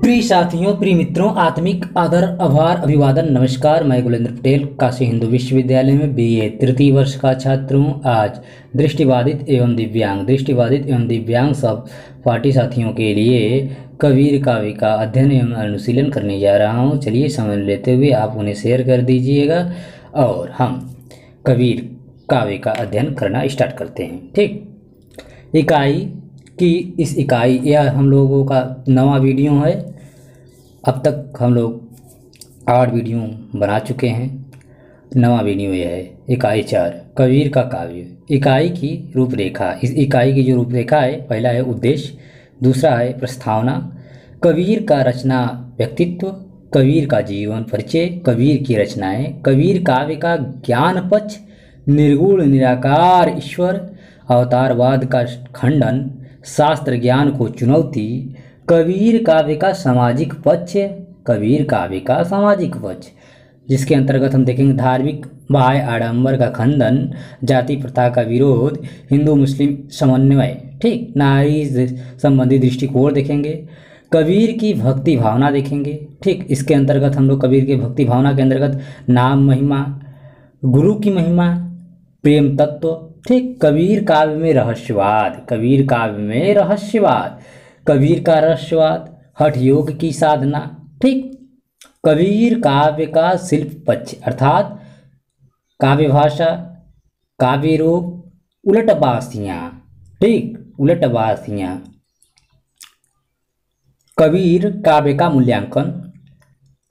प्रिय साथियों, प्रिय मित्रों, आत्मिक आदर, आभार, अभिवादन, नमस्कार। मैं गुलेंद्र पटेल काशी हिंदू विश्वविद्यालय में बीए तृतीय वर्ष का छात्र हूँ। आज दृष्टिबाधित एवं दिव्यांग सब पार्टी साथियों के लिए कबीर काव्य का अध्ययन एवं अनुशीलन करने जा रहा हूँ। चलिए समझ लेते हुए आप उन्हें शेयर कर दीजिएगा और हम कबीर काव्य का अध्ययन करना स्टार्ट करते हैं। ठीक, इकाई की इस इकाई यह हम लोगों का 9वां वीडियो है। अब तक हम लोग 8 वीडियो बना चुके हैं। 9वां वीडियो यह है, इकाई 4 कबीर का काव्य। इकाई की रूपरेखा। इस इकाई की जो रूपरेखा है, पहला है उद्देश्य, दूसरा है प्रस्तावना, कबीर का रचना व्यक्तित्व, कबीर का जीवन परिचय, कबीर की रचनाएं, कबीर काव्य का ज्ञान पक्ष, निर्गुण निराकार ईश्वर, अवतारवाद का खंडन, शास्त्र ज्ञान को चुनौती, कबीर काव्य का सामाजिक पक्ष, कबीर काव्य का सामाजिक पक्ष, जिसके अंतर्गत हम देखेंगे धार्मिक बाह्य आडंबर का खंडन, जाति प्रथा का विरोध, हिंदू मुस्लिम समन्वय, ठीक, नारी संबंधी दृष्टिकोण देखेंगे, कबीर की भक्ति भावना देखेंगे। ठीक, इसके अंतर्गत हम लोग कबीर की भक्ति भावना के अंतर्गत नाम महिमा, गुरु की महिमा, प्रेम तत्व, ठीक, कबीर काव्य में रहस्यवाद, कबीर काव्य में रहस्यवाद, कबीर का रहस्यवाद, हठ योग की साधना, ठीक, कबीर काव्य का शिल्प पक्ष अर्थात काव्य भाषा, काव्य रूप, उलट बासियां, ठीक, उलट बासियां, कबीर काव्य का मूल्यांकन,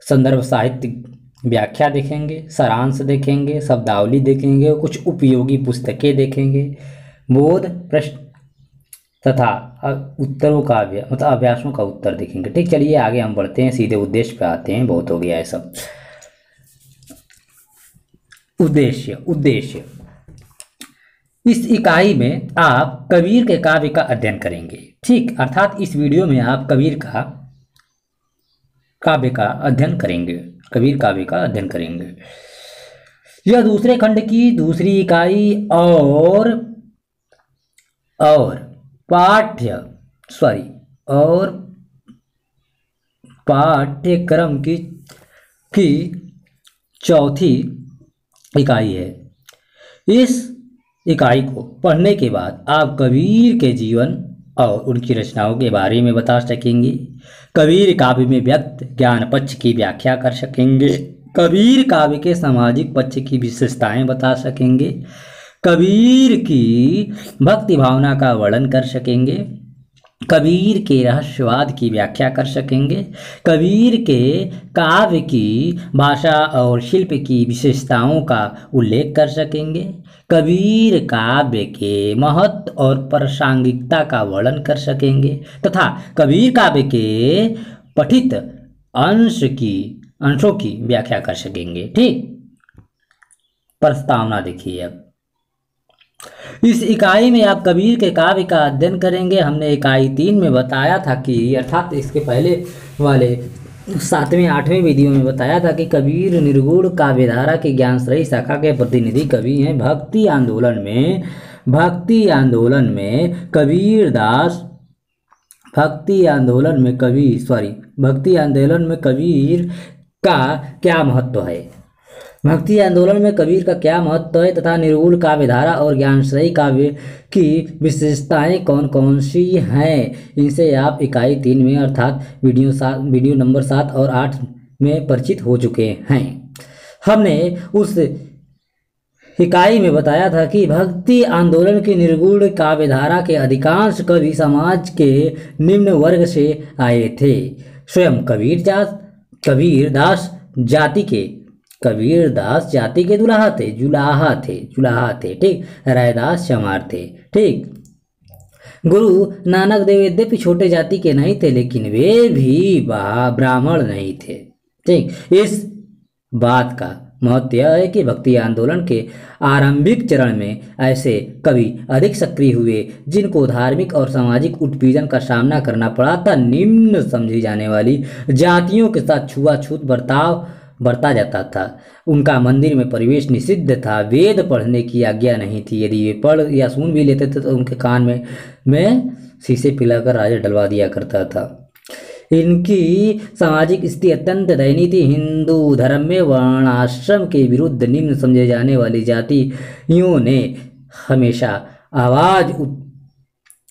संदर्भ साहित्य व्याख्या देखेंगे, सारांश देखेंगे, शब्दावली देखेंगे, कुछ उपयोगी पुस्तकें देखेंगे, बोध प्रश्न तथा उत्तरों का मतलब अभ्यासों का उत्तर देखेंगे। ठीक, चलिए आगे हम बढ़ते हैं, सीधे उद्देश्य पे आते हैं, बहुत हो गया है सब। उद्देश्य इस इकाई में आप कबीर के काव्य का अध्ययन करेंगे। ठीक, अर्थात इस वीडियो में आप कबीर का काव्य का अध्ययन करेंगे, कबीर काव्य का अध्ययन करेंगे। यह दूसरे खंड की दूसरी इकाई और पाठ्यक्रम की चौथी इकाई है। इस इकाई को पढ़ने के बाद आप कबीर के जीवन और उनकी रचनाओं के बारे में बता सकेंगे, कबीर काव्य में व्यक्त ज्ञान पक्ष की व्याख्या कर सकेंगे, कबीर काव्य के सामाजिक पक्ष की विशेषताएं बता सकेंगे, कबीर की भक्ति भावना का वर्णन कर सकेंगे, कबीर के रहस्यवाद की व्याख्या कर सकेंगे, कबीर के काव्य की भाषा और शिल्प की विशेषताओं का उल्लेख कर सकेंगे, कबीर काव्य के महत्व और प्रासंगिकता का वर्णन कर सकेंगे तथा कबीर काव्य के पठित अंशों की व्याख्या कर सकेंगे। ठीक, प्रस्तावना देखिए। अब इस इकाई में आप कबीर के काव्य का अध्ययन करेंगे। हमने इकाई 3 में बताया था कि, अर्थात इसके पहले वाले 7वें 8वें वीडियो में बताया था कि कबीर निर्गुण काव्यधारा की ज्ञानश्रयी शाखा के प्रतिनिधि कवि हैं। भक्ति आंदोलन में कबीर का क्या महत्व है, भक्ति आंदोलन में कबीर का क्या महत्व है तथा निर्गुण काव्यधारा और ज्ञानश्रयी काव्य की विशेषताएं कौन कौन सी हैं, इनसे आप इकाई 3 में अर्थात वीडियो नंबर 7 और 8 में परिचित हो चुके हैं। हमने उस इकाई में बताया था कि भक्ति आंदोलन की निर्गुण काव्यधारा के अधिकांश कवि समाज के निम्न वर्ग से आए थे। स्वयं कबीरदास जाति के जुलाहा थे। ठीक, रैदास चमार थे। ठीक, गुरु नानक देव यद्यपि छोटे जाति के नहीं थे, लेकिन वे भी ब्राह्मण नहीं थे। ठीक, इस बात का महत्व यह है कि भक्ति आंदोलन के आरंभिक चरण में ऐसे कवि अधिक सक्रिय हुए जिनको धार्मिक और सामाजिक उत्पीड़न का सामना करना पड़ा था। निम्न समझी जाने वाली जातियों के साथ छुआछूत बर्ताव बरता जाता था। उनका मंदिर में प्रवेश निषिद्ध था। वेद पढ़ने की आज्ञा नहीं थी। यदि वे पढ़ या सुन भी लेते थे तो उनके कान में शीशे पिलाकर राजा डलवा दिया करता था। इनकी सामाजिक स्थिति अत्यंत दयनीय थी। हिंदू धर्म में वर्णाश्रम के विरुद्ध निम्न समझे जाने वाली जातियों ने हमेशा आवाज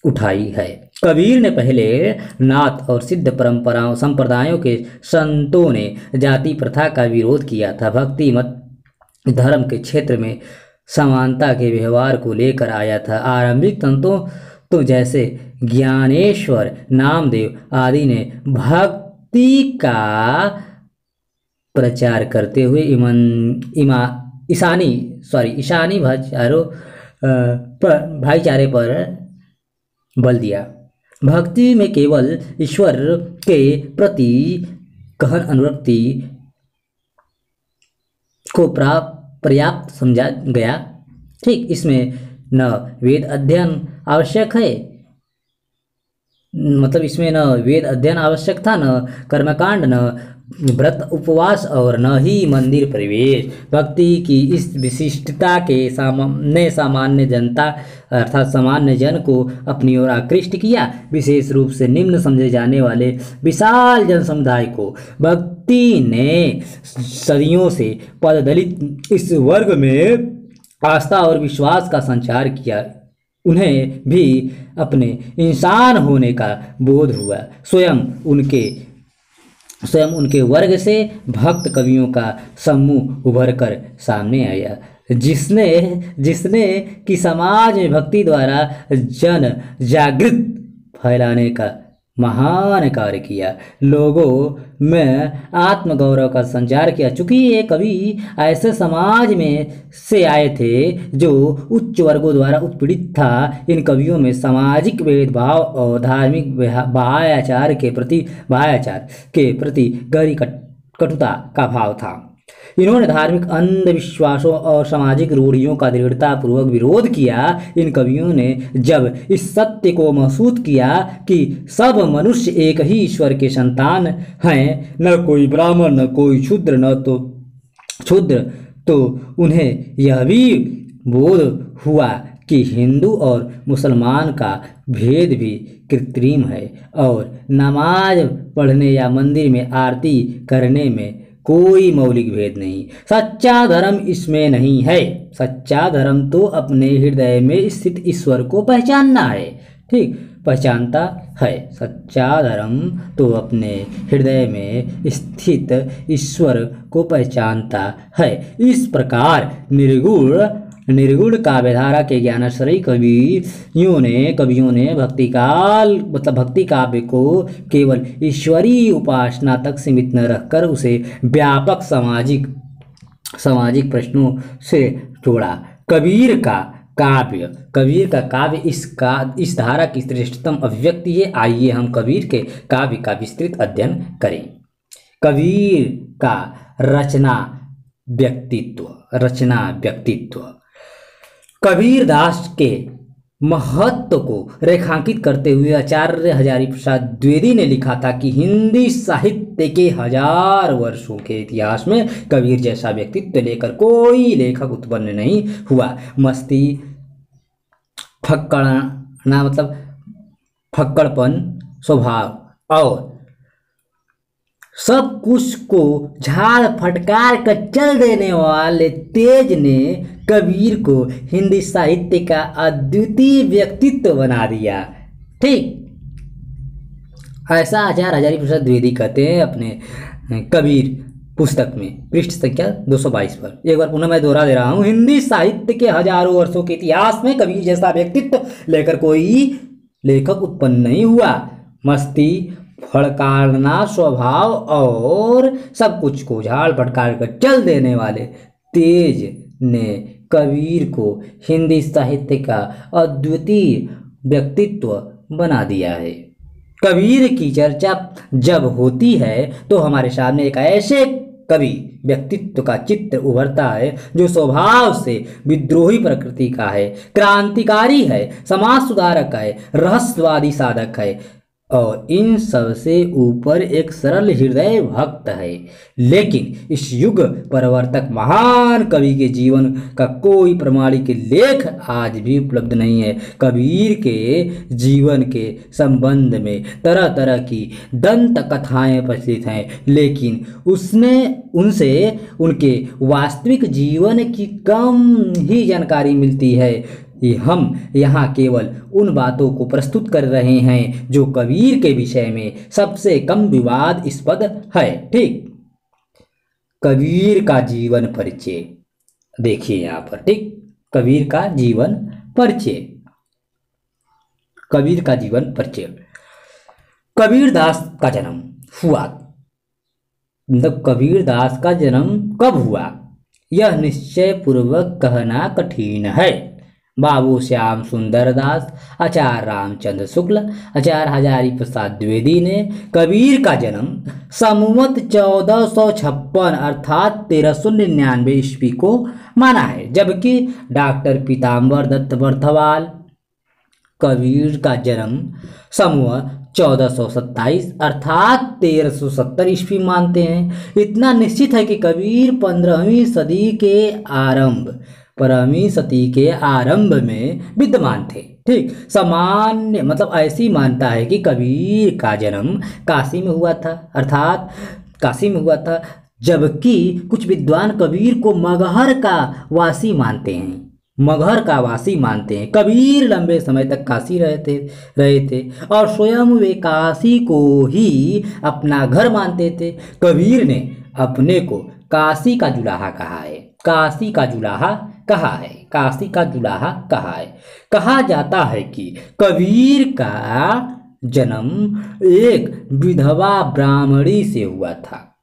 उठाई है। कबीर ने पहले नाथ और सिद्ध परंपराओं संप्रदायों के संतों ने जाति प्रथा का विरोध किया था। भक्ति मत धर्म के क्षेत्र में समानता के व्यवहार को लेकर आया था। आरंभिक संतों तो जैसे ज्ञानेश्वर, नामदेव आदि ने भक्ति का प्रचार करते हुए ईशानी भाईचारे पर बल दिया। भक्ति में केवल ईश्वर के प्रति गहन अनुरक्ति को पर्याप्त समझा गया। ठीक, इसमें न वेद अध्ययन आवश्यक है, मतलब इसमें न वेद अध्ययन आवश्यक था, न कर्मकांड, न व्रत उपवास और न ही मंदिर प्रवेश। भक्ति की इस विशिष्टता के सामने सामान्य जनता अर्थात सामान्य जन को अपनी ओर आकृष्ट किया। विशेष रूप से निम्न समझे जाने वाले विशाल जन समुदाय को भक्ति ने सदियों से पददलित इस वर्ग में आस्था और विश्वास का संचार किया। उन्हें भी अपने इंसान होने का बोध हुआ। स्वयं उनके वर्ग से भक्त कवियों का समूह उभर कर सामने आया, जिसने कि समाज में भक्ति द्वारा जन जागृत फैलाने का महान कार्य किया। लोगों में आत्मगौरव का संचार किया। चूंकि ये कवि ऐसे समाज में से आए थे जो उच्च वर्गों द्वारा उत्पीड़ित था, इन कवियों में सामाजिक भेदभाव और धार्मिक बाह्याचार के प्रति गहरी कटुता का भाव था। इन्होंने धार्मिक अंधविश्वासों और सामाजिक रूढ़ियों का दृढ़तापूर्वक विरोध किया। इन कवियों ने जब इस सत्य को महसूस किया कि सब मनुष्य एक ही ईश्वर के संतान हैं, न कोई ब्राह्मण न कोई क्षुद्र, तो उन्हें यह भी बोध हुआ कि हिंदू और मुसलमान का भेद भी कृत्रिम है और नमाज पढ़ने या मंदिर में आरती करने में कोई मौलिक भेद नहीं। सच्चा धर्म इसमें नहीं है। सच्चा धर्म तो अपने हृदय में स्थित ईश्वर को पहचानना है। ठीक, पहचानता है। सच्चा धर्म तो अपने हृदय में स्थित ईश्वर को पहचानता है। इस प्रकार निर्गुण काव्यधारा के ज्ञानाश्रयी कवियों ने भक्ति काव्य को केवल ईश्वरीय उपासना तक सीमित न रखकर उसे व्यापक सामाजिक प्रश्नों से जोड़ा। कबीर का काव्य इस धारा की श्रेष्ठतम अभिव्यक्ति है। आइए हम कबीर के काव्य का विस्तृत अध्ययन करें। कबीर का रचना व्यक्तित्व कबीर दास के महत्व को रेखांकित करते हुए आचार्य हजारी प्रसाद द्विवेदी ने लिखा था कि हिंदी साहित्य के 1000 वर्षों के इतिहास में कबीर जैसा व्यक्तित्व लेकर कोई लेखक उत्पन्न नहीं हुआ। मस्ती, फक्कड़पन स्वभाव और सब कुछ को झाड़ फटकार कर चल देने वाले तेज ने कबीर को हिंदी साहित्य का अद्वितीय व्यक्तित्व बना दिया। ठीक, ऐसा आचार्य हजारी प्रसाद द्विवेदी कहते हैं अपने कबीर पुस्तक में, पृष्ठ संख्या 222 पर। एक बार पुनः मैं दोहरा दे रहा हूँ। हिंदी साहित्य के हजारों वर्षों के इतिहास में कबीर जैसा व्यक्तित्व लेकर कोई लेखक उत्पन्न नहीं हुआ। मस्ती, फड़कारना स्वभाव और सब कुछ को झाड़ फटकार कर चल देने वाले तेज ने कबीर को हिंदी साहित्य का अद्वितीय व्यक्तित्व बना दिया है। कबीर की चर्चा जब होती है तो हमारे सामने एक ऐसे कवि व्यक्तित्व का चित्र उभरता है जो स्वभाव से विद्रोही प्रकृति का है, क्रांतिकारी है, समाज सुधारक है, रहस्यवादी साधक है, और इन सबसे ऊपर एक सरल हृदय भक्त है। लेकिन इस युग परिवर्तक महान कवि के जीवन का कोई प्रमाणिक लेख आज भी उपलब्ध नहीं है। कबीर के जीवन के संबंध में तरह तरह की दंत कथाएं प्रचलित हैं, लेकिन उनसे उनके वास्तविक जीवन की कम ही जानकारी मिलती है। हम यहाँ केवल उन बातों को प्रस्तुत कर रहे हैं जो कबीर के विषय में सबसे कम विवादास्पद है। ठीक, कबीर का जीवन परिचय देखिए यहाँ पर। ठीक, कबीर का जीवन परिचय। कबीर का जीवन परिचय। कबीरदास का जन्म हुआ, मतलब कबीरदास का जन्म कब हुआ यह निश्चय पूर्वक कहना कठिन है। बाबू श्याम सुंदर दास, आचार्य रामचंद्र शुक्ल, आचार्य हजारी प्रसाद द्विवेदी ने कबीर का जन्म संवत 1456 अर्थात 1399 ईस्वी को माना है, जबकि डॉक्टर पीताम्बर दत्त बर्थवाल कबीर का जन्म संवत 1427 अर्थात 1370 ईस्वी मानते हैं। इतना निश्चित है कि कबीर 15वीं सदी के आरंभ में विद्यमान थे। ठीक, सामान्य मतलब ऐसी मानता है कि कबीर का जन्म काशी में हुआ था, अर्थात काशी में हुआ था, जबकि कुछ विद्वान कबीर को मगहर का वासी मानते हैं। कबीर लंबे समय तक काशी रहे थे और स्वयं वे काशी को ही अपना घर मानते थे। कबीर ने अपने को काशी का जुलाहा कहा है। कहा जाता है कि कबीर का जन्म एक विधवा ब्राह्मणी से हुआ था,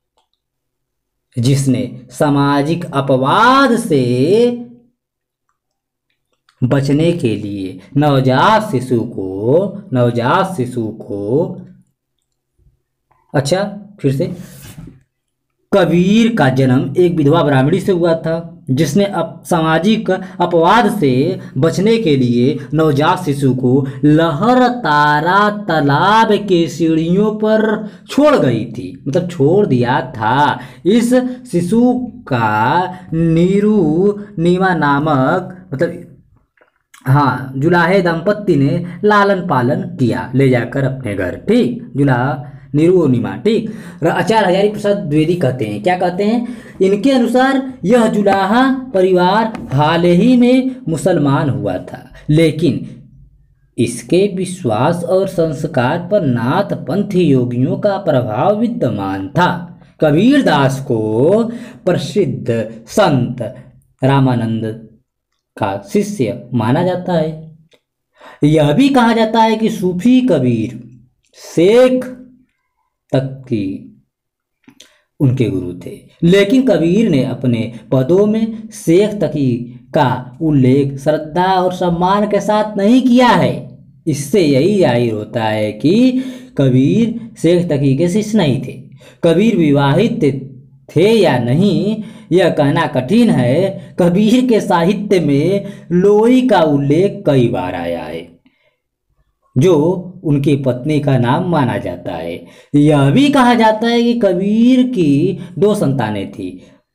जिसने सामाजिक अपवाद से बचने के लिए नवजात शिशु को कबीर का जन्म एक विधवा ब्राह्मणी से हुआ था, जिसने सामाजिक अपवाद से बचने के लिए नवजात शिशु को लहरतारा तालाब के सीढ़ियों पर छोड़ गई थी, मतलब छोड़ दिया था। इस शिशु का नीमा नामक जुलाहे दंपत्ति ने लालन पालन किया ले जाकर अपने घर। ठीक, जुलाहा निरूनिमा। ठीक, आचार्य हजारी प्रसाद द्विवेदी कहते हैं, क्या कहते हैं, इनके अनुसार यह जुलाहा परिवार हाल ही में मुसलमान हुआ था, लेकिन इसके विश्वास और संस्कार पर नाथ पंथी योगियों का प्रभाव विद्यमान था। कबीरदास को प्रसिद्ध संत रामानंद का शिष्य माना जाता है। यह भी कहा जाता है कि सूफी कबीर शेख तकी उनके गुरु थे, लेकिन कबीर ने अपने पदों में शेख तकी का उल्लेख श्रद्धा और सम्मान के साथ नहीं किया है। इससे यही जाहिर होता है कि कबीर शेख तकी के शिष्य नहीं थे। कबीर विवाहित थे या नहीं यह कहना कठिन है। कबीर के साहित्य में लोई का उल्लेख कई बार आया है, जो उनकी पत्नी का नाम माना जाता है। यह भी कहा जाता है कि कबीर की 2 संतानें थी।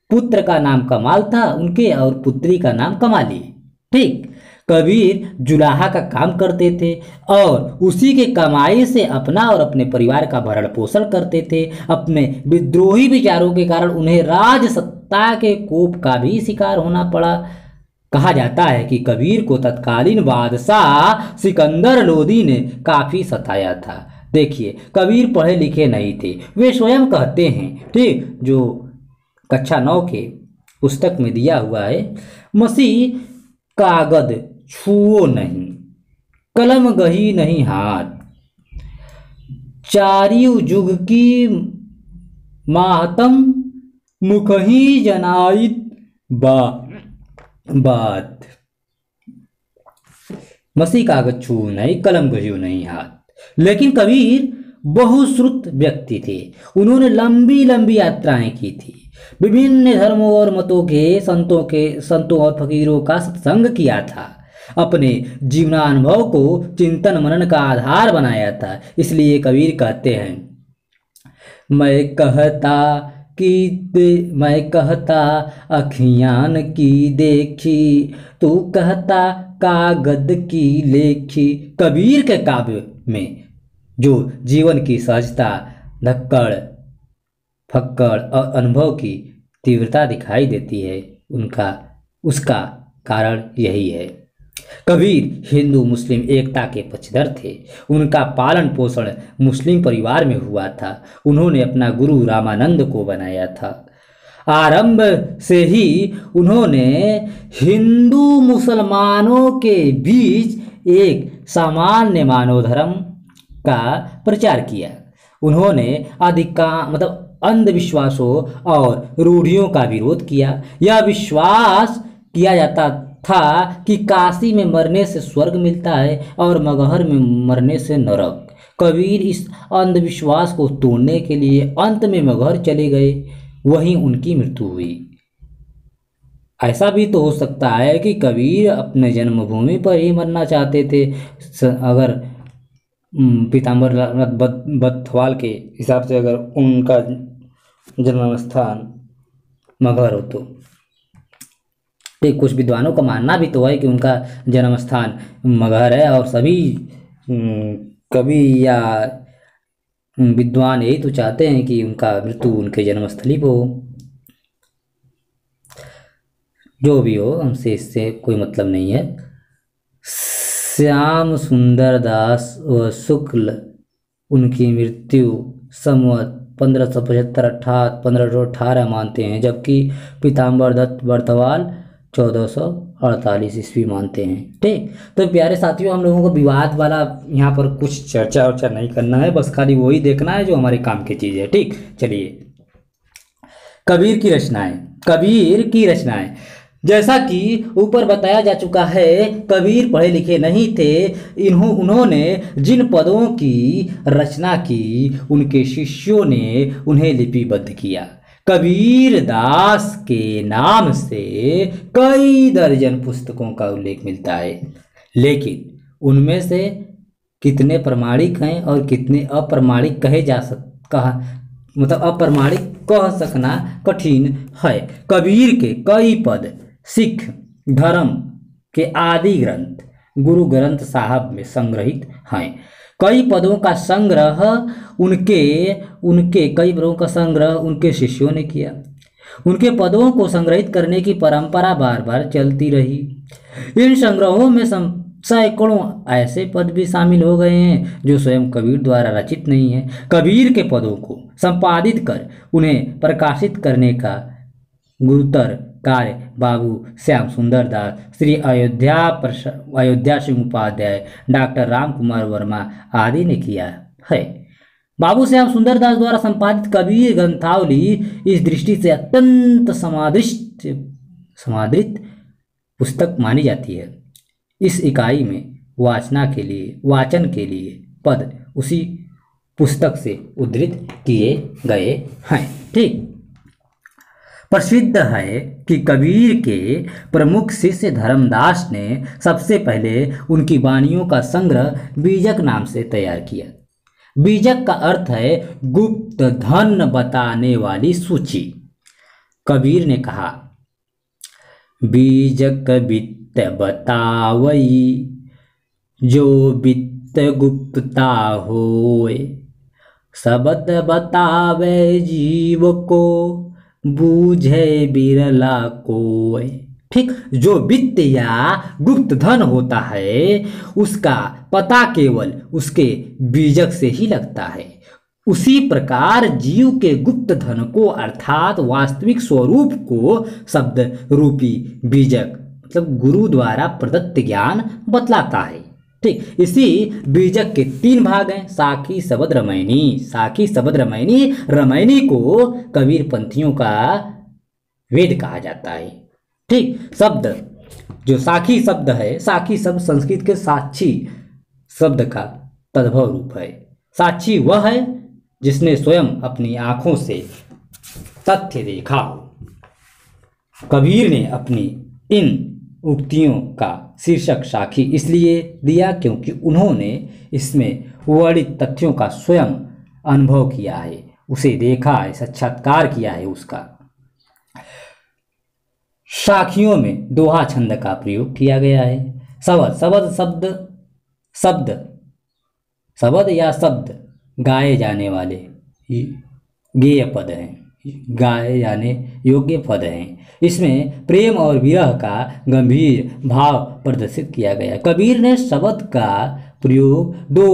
पुत्र का नाम कमाल था उनके और पुत्री का नाम कमाली। ठीक, कबीर जुलाहा का काम करते थे और उसी के कमाई से अपना और अपने परिवार का भरण पोषण करते थे। अपने विद्रोही विचारों के कारण उन्हें राज सत्ता के कोप का भी शिकार होना पड़ा। कहा जाता है कि कबीर को तत्कालीन बादशाह सिकंदर लोदी ने काफी सताया था। देखिए, कबीर पढ़े लिखे नहीं थे, वे स्वयं कहते हैं। ठीक, जो कक्षा 9 के पुस्तक में दिया हुआ है, मसीह कागद छुओ नहीं, कलम गही नहीं हाथ, चारियु जुग की माहतम मुख ही जनाइत बात। मसीह कागज छू नहीं, कलम गहियो नहीं हाथ। लेकिन कबीर बहुश्रुत व्यक्ति थे। उन्होंने लंबी लंबी यात्राएं की थी, विभिन्न धर्मों और मतों के संतों और फकीरों का सत्संग किया था। अपने जीवनानुभव को चिंतन मनन का आधार बनाया था। इसलिए कबीर कहते हैं, मैं कहता अखियान की देखी, तू कहता कागद की लेखी। कबीर के काव्य में जो जीवन की सहजता, धक्कड़ फक्कड़ और अनुभव की तीव्रता दिखाई देती है, उसका कारण यही है। कबीर हिंदू मुस्लिम एकता के पक्षधर थे। उनका पालन पोषण मुस्लिम परिवार में हुआ था। उन्होंने अपना गुरु रामानंद को बनाया था। आरंभ से ही उन्होंने हिंदू मुसलमानों के बीच एक सामान्य मानव धर्म का प्रचार किया। उन्होंने अंधविश्वासों और रूढ़ियों का विरोध किया। यह विश्वास किया जाता था कि काशी में मरने से स्वर्ग मिलता है और मगहर में मरने से नरक। कबीर इस अंधविश्वास को तोड़ने के लिए अंत में मगहर चले गए, वहीं उनकी मृत्यु हुई। ऐसा भी तो हो सकता है कि कबीर अपने जन्मभूमि पर ही मरना चाहते थे। अगर पीताम्बर बथवाल के हिसाब से अगर उनका जन्म स्थान मगहर हो तो कुछ विद्वानों का मानना भी तो है कि उनका जन्म स्थान मगहर है, और सभी कवि या विद्वान यही तो चाहते हैं कि उनका मृत्यु उनके जन्मस्थली पर हो। जो भी हो, हमसे इससे कोई मतलब नहीं है। श्याम सुंदर दास व शुक्ल उनकी मृत्यु संवत 1575 अर्थात 1518 मानते हैं, जबकि पीताम्बर दत्त बर्थवाल 1448 ईस्वी मानते हैं। ठीक, तो प्यारे साथियों, हम लोगों को विवाद वाला यहाँ पर कुछ चर्चा नहीं करना है, बस खाली वही देखना है जो हमारे काम की चीज़ है। ठीक, चलिए कबीर की रचनाएं जैसा कि ऊपर बताया जा चुका है, कबीर पढ़े लिखे नहीं थे। उन्होंने जिन पदों की रचना की, उनके शिष्यों ने उन्हें लिपिबद्ध किया। कबीर दास के नाम से कई दर्जन पुस्तकों का उल्लेख मिलता है, लेकिन उनमें से कितने प्रमाणिक हैं और कितने अप्रमाणिक अप्रमाणिक कह सकना कठिन है। कबीर के कई पद सिख धर्म के आदि ग्रंथ गुरु ग्रंथ साहब में संग्रहित हैं। कई पदों का संग्रह उनके शिष्यों ने किया। उनके पदों को संग्रहित करने की परंपरा बार बार चलती रही। इन संग्रहों में सैकड़ों ऐसे पद भी शामिल हो गए हैं जो स्वयं कबीर द्वारा रचित नहीं है। कबीर के पदों को संपादित कर उन्हें प्रकाशित करने का गुरुतर कार्य बाबू श्याम सुंदर दास, श्री अयोध्या सिंह उपाध्याय, डॉक्टर राम कुमार वर्मा आदि ने किया है। बाबू श्याम सुंदर दास द्वारा संपादित कबीर ग्रंथावली इस दृष्टि से अत्यंत समादृत पुस्तक मानी जाती है। इस इकाई में वाचन के लिए पद उसी पुस्तक से उद्धृत किए गए हैं। ठीक, प्रसिद्ध है कि कबीर के प्रमुख शिष्य धर्मदास ने सबसे पहले उनकी वाणियों का संग्रह बीजक नाम से तैयार किया। बीजक का अर्थ है गुप्त धन बताने वाली सूची। कबीर ने कहा, बीजक वित्त बतावई, जो वित्त गुप्तता होए, शब्द बतावे जीव को, बूझे बिरला कोय। ठीक, जो वित्त या गुप्त धन होता है उसका पता केवल उसके बीजक से ही लगता है। उसी प्रकार जीव के गुप्त धन को अर्थात वास्तविक स्वरूप को शब्द रूपी बीजक मतलब गुरु द्वारा प्रदत्त ज्ञान बतलाता है। ठीक, इसी बीजक के 3 भाग हैं, साखी शब्द रमैनी। साखी शब्द रमैनी को कबीर पंथियों का वेद कहा जाता है। ठीक, शब्द जो साखी शब्द है, साखी शब्द संस्कृत के साक्षी शब्द का तद्भव रूप है। साक्षी वह है जिसने स्वयं अपनी आंखों से तथ्य देखा हो। कबीर ने अपनी इन उक्तियों का शीर्षक साखी इसलिए दिया क्योंकि उन्होंने इसमें वर्णित तथ्यों का स्वयं अनुभव किया है, उसे देखा है, साक्षात्कार किया है उसका। साखियों में दोहा छंद का प्रयोग किया गया है। शबद शबद शब्द शब्द शबद या शब्द गाए जाने वाले गेय पद हैं, गाए जाने योग्य पद हैं। इसमें प्रेम और विरह का गंभीर भाव प्रदर्शित किया गया। कबीर ने शब्द का प्रयोग दो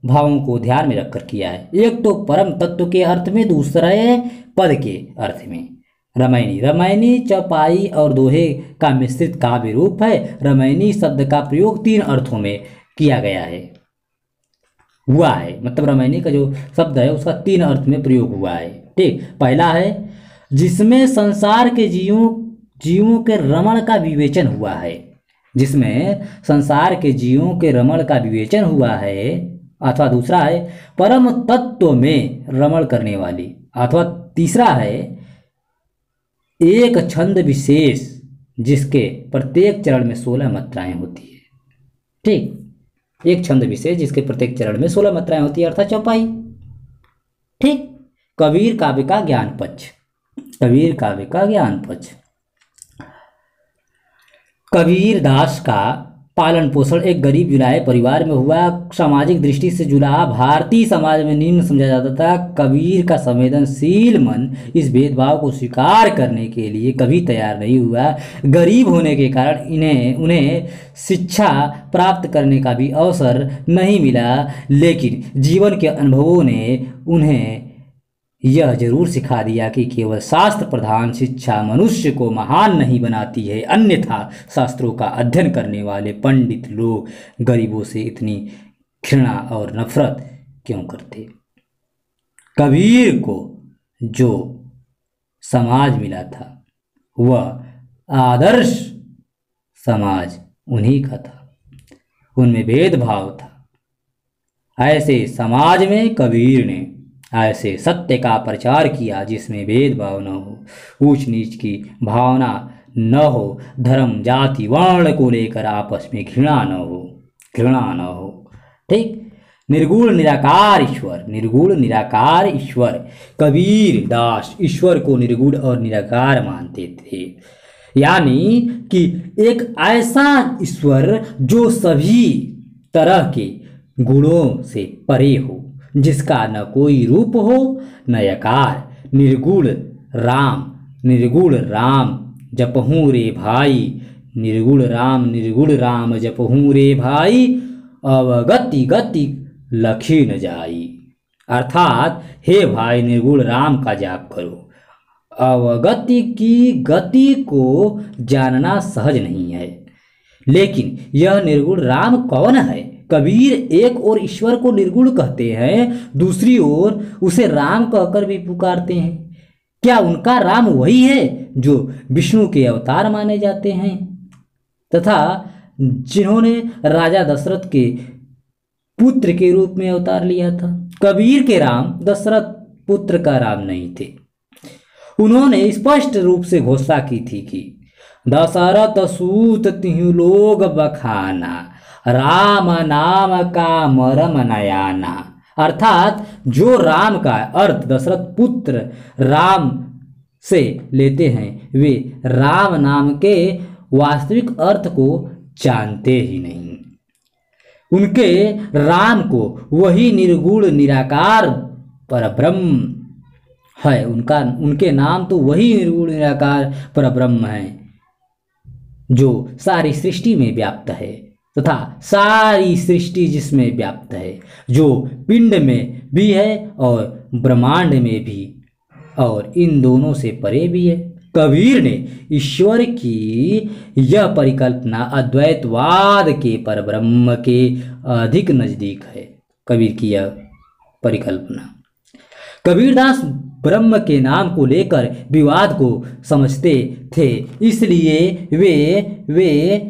भावों को ध्यान में रखकर किया है, एक तो परम तत्व के अर्थ में, दूसरे पद के अर्थ में। रामायणी रामायणी चौपाई और दोहे का मिश्रित काव्य रूप है। रामायणी शब्द का प्रयोग 3 अर्थों में किया गया है, हुआ है, मतलब रामायणी का जो शब्द है उसका 3 अर्थ में प्रयोग हुआ है। ठीक, पहला है जिसमें संसार के जीवों के रमण का विवेचन हुआ है, जिसमें संसार के जीवों के रमण का विवेचन हुआ है, अथवा दूसरा है परम तत्व में रमण करने वाली, अथवा तीसरा है एक छंद विशेष जिसके प्रत्येक चरण में 16 मात्राएं होती है। ठीक, एक छंद विशेष जिसके प्रत्येक चरण में 16 मात्राएं होती है, अर्थात चौपाई। ठीक, कबीर काव्य का ज्ञान पक्ष। कबीर काव्य का ज्ञान पक्ष। कबीर दास का पालन पोषण एक गरीब जुलाहे परिवार में हुआ। सामाजिक दृष्टि से जुलाहा भारतीय समाज में निम्न समझा जाता था। कबीर का संवेदनशील मन इस भेदभाव को स्वीकार करने के लिए कभी तैयार नहीं हुआ। गरीब होने के कारण उन्हें शिक्षा प्राप्त करने का भी अवसर नहीं मिला, लेकिन जीवन के अनुभवों ने उन्हें यह जरूर सिखा दिया कि केवल शास्त्र प्रधान शिक्षा मनुष्य को महान नहीं बनाती है, अन्यथा शास्त्रों का अध्ययन करने वाले पंडित लोग गरीबों से इतनी घृणा और नफरत क्यों करते। कबीर को जो समाज मिला था वह आदर्श समाज उन्हीं का था, उनमें भेदभाव था। ऐसे समाज में कबीर ने ऐसे सत्य का प्रचार किया जिसमें भेदभाव न हो, ऊंच नीच की भावना न हो, धर्म जाति वर्ण को लेकर आपस में घृणा न हो। ठीक, निर्गुण निराकार ईश्वर। निर्गुण निराकार ईश्वर। कबीर दास ईश्वर को निर्गुण और निराकार मानते थे, यानी कि एक ऐसा ईश्वर जो सभी तरह के गुणों से परे हो, जिसका न कोई रूप हो न आकार। निर्गुण राम जपहूँ रे भाई, निर्गुण राम जपहूँ रे भाई, अवगति गति लखी न जाई। अर्थात हे भाई निर्गुण राम का जाप करो, अवगति की गति को जानना सहज नहीं है। लेकिन यह निर्गुण राम कौन है? कबीर एक ओर ईश्वर को निर्गुण कहते हैं, दूसरी ओर उसे राम कहकर भी पुकारते हैं। क्या उनका राम वही है जो विष्णु के अवतार माने जाते हैं तथा जिन्होंने राजा दशरथ के पुत्र के रूप में अवतार लिया था? कबीर के राम दशरथ पुत्र का राम नहीं थे। उन्होंने स्पष्ट रूप से घोषणा की थी कि दशरथ सूत तिहु लोग बखाना, राम नाम का मरम नयाना। अर्थात जो राम का अर्थ दशरथ पुत्र राम से लेते हैं वे राम नाम के वास्तविक अर्थ को जानते ही नहीं। उनके राम को वही निर्गुण निराकार परब्रह्म है, उनके नाम तो वही निर्गुण निराकार परब्रह्म है जो सारी सृष्टि में व्याप्त है तथा सारी सृष्टि जिसमें व्याप्त है, जो पिंड में भी है और ब्रह्मांड में भी, और इन दोनों से परे भी है। कबीर ने ईश्वर की यह परिकल्पना अद्वैतवाद के परब्रह्म के अधिक नजदीक है। कबीर की यह परिकल्पना, कबीरदास ब्रह्म के नाम को लेकर विवाद को समझते थे, इसलिए वे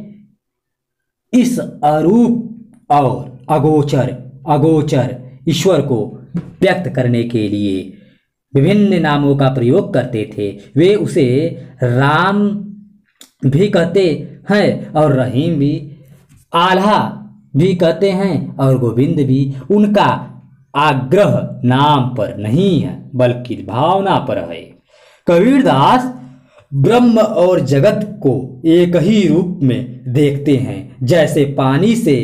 इस अरूप और अगोचर ईश्वर को व्यक्त करने के लिए विभिन्न नामों का प्रयोग करते थे। वे उसे राम भी कहते हैं और रहीम भी, आल्हा भी कहते हैं और गोविंद भी। उनका आग्रह नाम पर नहीं है बल्कि भावना पर है। कबीरदास ब्रह्म और जगत को एक ही रूप में देखते हैं। जैसे पानी से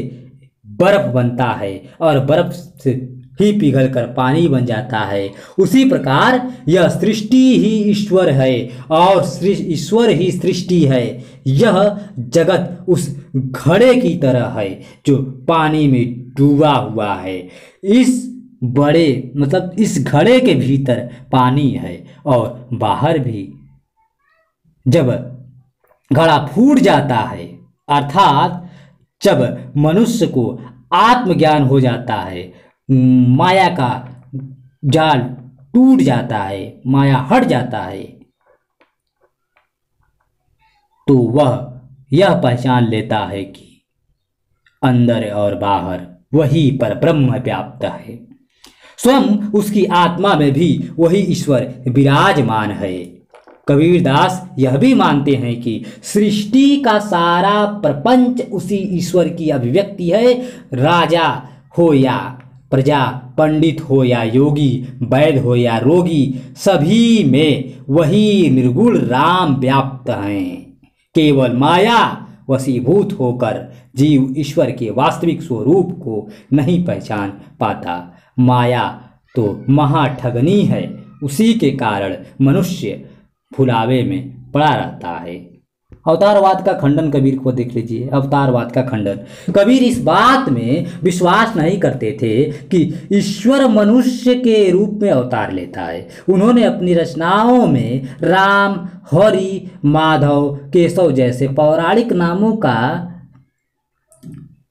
बर्फ बनता है और बर्फ से ही पिघलकर पानी बन जाता है, उसी प्रकार यह सृष्टि ही ईश्वर है और ईश्वर ही सृष्टि है। यह जगत उस घड़े की तरह है जो पानी में डूबा हुआ है। इस बड़े मतलब इस घड़े के भीतर पानी है और बाहर भी। जब घड़ा फूट जाता है अर्थात जब मनुष्य को आत्मज्ञान हो जाता है, माया का जाल टूट जाता है, माया हट जाता है, तो वह यह पहचान लेता है कि अंदर और बाहर वही पर ब्रह्म व्याप्त है। स्वयं उसकी आत्मा में भी वही ईश्वर विराजमान है। कबीरदास यह भी मानते हैं कि सृष्टि का सारा प्रपंच उसी ईश्वर की अभिव्यक्ति है। राजा हो या प्रजा, पंडित हो या योगी, वैद्य हो या रोगी, सभी में वही निर्गुण राम व्याप्त हैं। केवल माया वशीभूत होकर जीव ईश्वर के वास्तविक स्वरूप को नहीं पहचान पाता। माया तो महाठगनी है, उसी के कारण मनुष्य भुलावे में पड़ा रहता है। अवतारवाद का खंडन कबीर को देख लीजिए। अवतारवाद का खंडन, कबीर इस बात में विश्वास नहीं करते थे कि ईश्वर मनुष्य के रूप में अवतार लेता है। उन्होंने अपनी रचनाओं में राम, हरि, माधव, केशव जैसे पौराणिक नामों का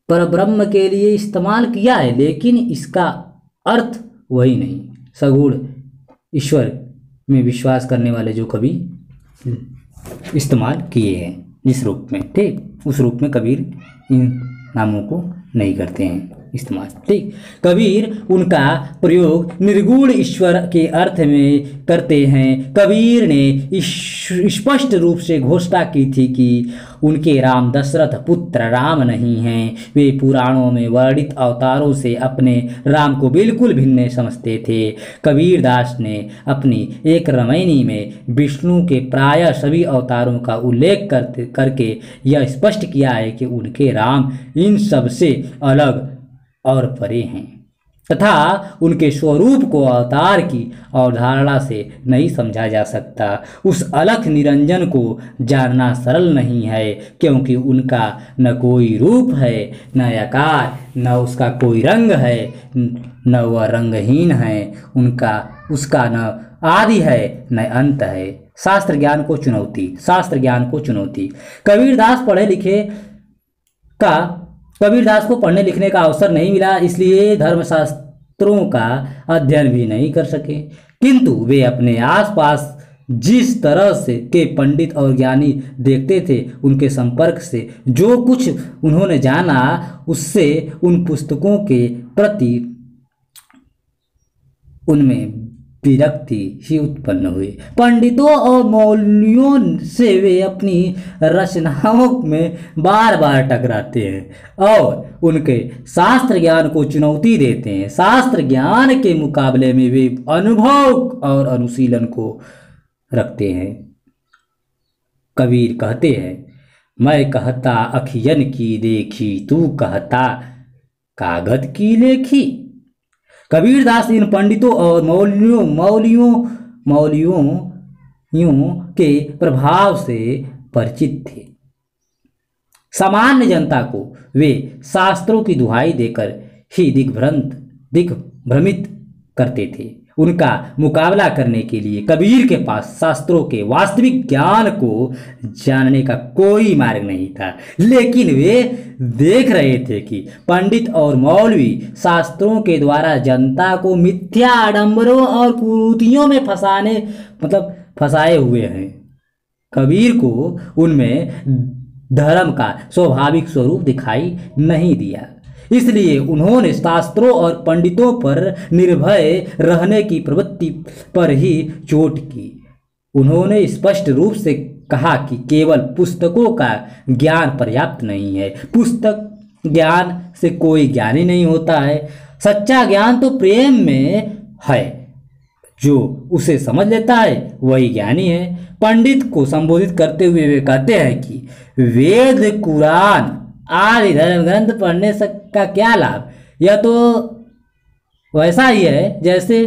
परब्रह्म के लिए इस्तेमाल किया है, लेकिन इसका अर्थ वही नहीं। सगुण ईश्वर में विश्वास करने वाले जो कवि इस्तेमाल किए हैं जिस रूप में, ठीक, उस रूप में कबीर इन नामों को नहीं करते हैं इस्तेमाल, ठीक। कबीर उनका प्रयोग निर्गुण ईश्वर के अर्थ में करते हैं। कबीर ने स्पष्ट रूप से घोषणा की थी कि उनके राम दशरथ पुत्र राम नहीं हैं। वे पुराणों में वर्णित अवतारों से अपने राम को बिल्कुल भिन्न समझते थे। कबीरदास ने अपनी एक रामायणी में विष्णु के प्रायः सभी अवतारों का उल्लेख करके यह स्पष्ट किया है कि उनके राम इन सब से अलग और परे हैं तथा उनके स्वरूप को अवतार की अवधारणा से नहीं समझा जा सकता। उस अलख निरंजन को जानना सरल नहीं है, क्योंकि उनका न कोई रूप है, न आकार, न उसका कोई रंग है, न वह रंगहीन है। उसका न आदि है न अंत है। शास्त्र ज्ञान को चुनौती। कबीरदास को पढ़ने लिखने का अवसर नहीं मिला, इसलिए धर्मशास्त्रों का अध्ययन भी नहीं कर सके। किंतु वे अपने आसपास जिस तरह से के पंडित और ज्ञानी देखते थे, उनके संपर्क से जो कुछ उन्होंने जाना, उससे उन पुस्तकों के प्रति उनमें विरक्ति ही उत्पन्न हुई। पंडितों और मौलवियों से वे अपनी रचनाओं में बार बार टकराते हैं और उनके शास्त्र ज्ञान को चुनौती देते हैं। शास्त्र ज्ञान के मुकाबले में वे अनुभव और अनुशीलन को रखते हैं। कबीर कहते हैं, मैं कहता अखियन की देखी, तू कहता कागज की लेखी। कबीरदास इन पंडितों और मौलवियों के प्रभाव से परिचित थे। सामान्य जनता को वे शास्त्रों की दुहाई देकर ही दिग्भ्रमित करते थे। उनका मुकाबला करने के लिए कबीर के पास शास्त्रों के वास्तविक ज्ञान को जानने का कोई मार्ग नहीं था, लेकिन वे देख रहे थे कि पंडित और मौलवी शास्त्रों के द्वारा जनता को मिथ्या आडंबरों और कुरीतियों में फंसाए हुए हैं। कबीर को उनमें धर्म का स्वाभाविक स्वरूप दिखाई नहीं दिया, इसलिए उन्होंने शास्त्रों और पंडितों पर निर्भय रहने की प्रवृत्ति पर ही चोट की। उन्होंने स्पष्ट रूप से कहा कि केवल पुस्तकों का ज्ञान पर्याप्त नहीं है। पुस्तक ज्ञान से कोई ज्ञानी नहीं होता है। सच्चा ज्ञान तो प्रेम में है। जो उसे समझ लेता है वही ज्ञानी है। पंडित को संबोधित करते हुए वे कहते हैं कि वेद, कुरान आदि धर्म ग्रंथ पढ़ने का क्या लाभ। यह तो वैसा ही है जैसे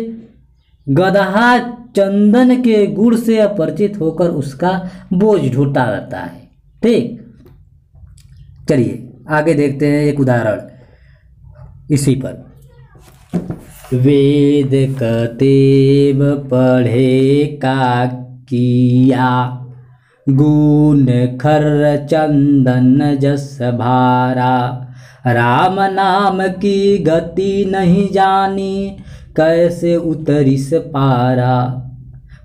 गदहा चंदन के गुड़ से अपरिचित होकर उसका बोझ ढोता रहता है। ठीक, चलिए आगे देखते हैं एक उदाहरण इसी पर। वेद कतेब पढ़े का किया, गुण खर चंदन जस भारा। राम नाम की गति नहीं जानी, कैसे उतरिस पारा।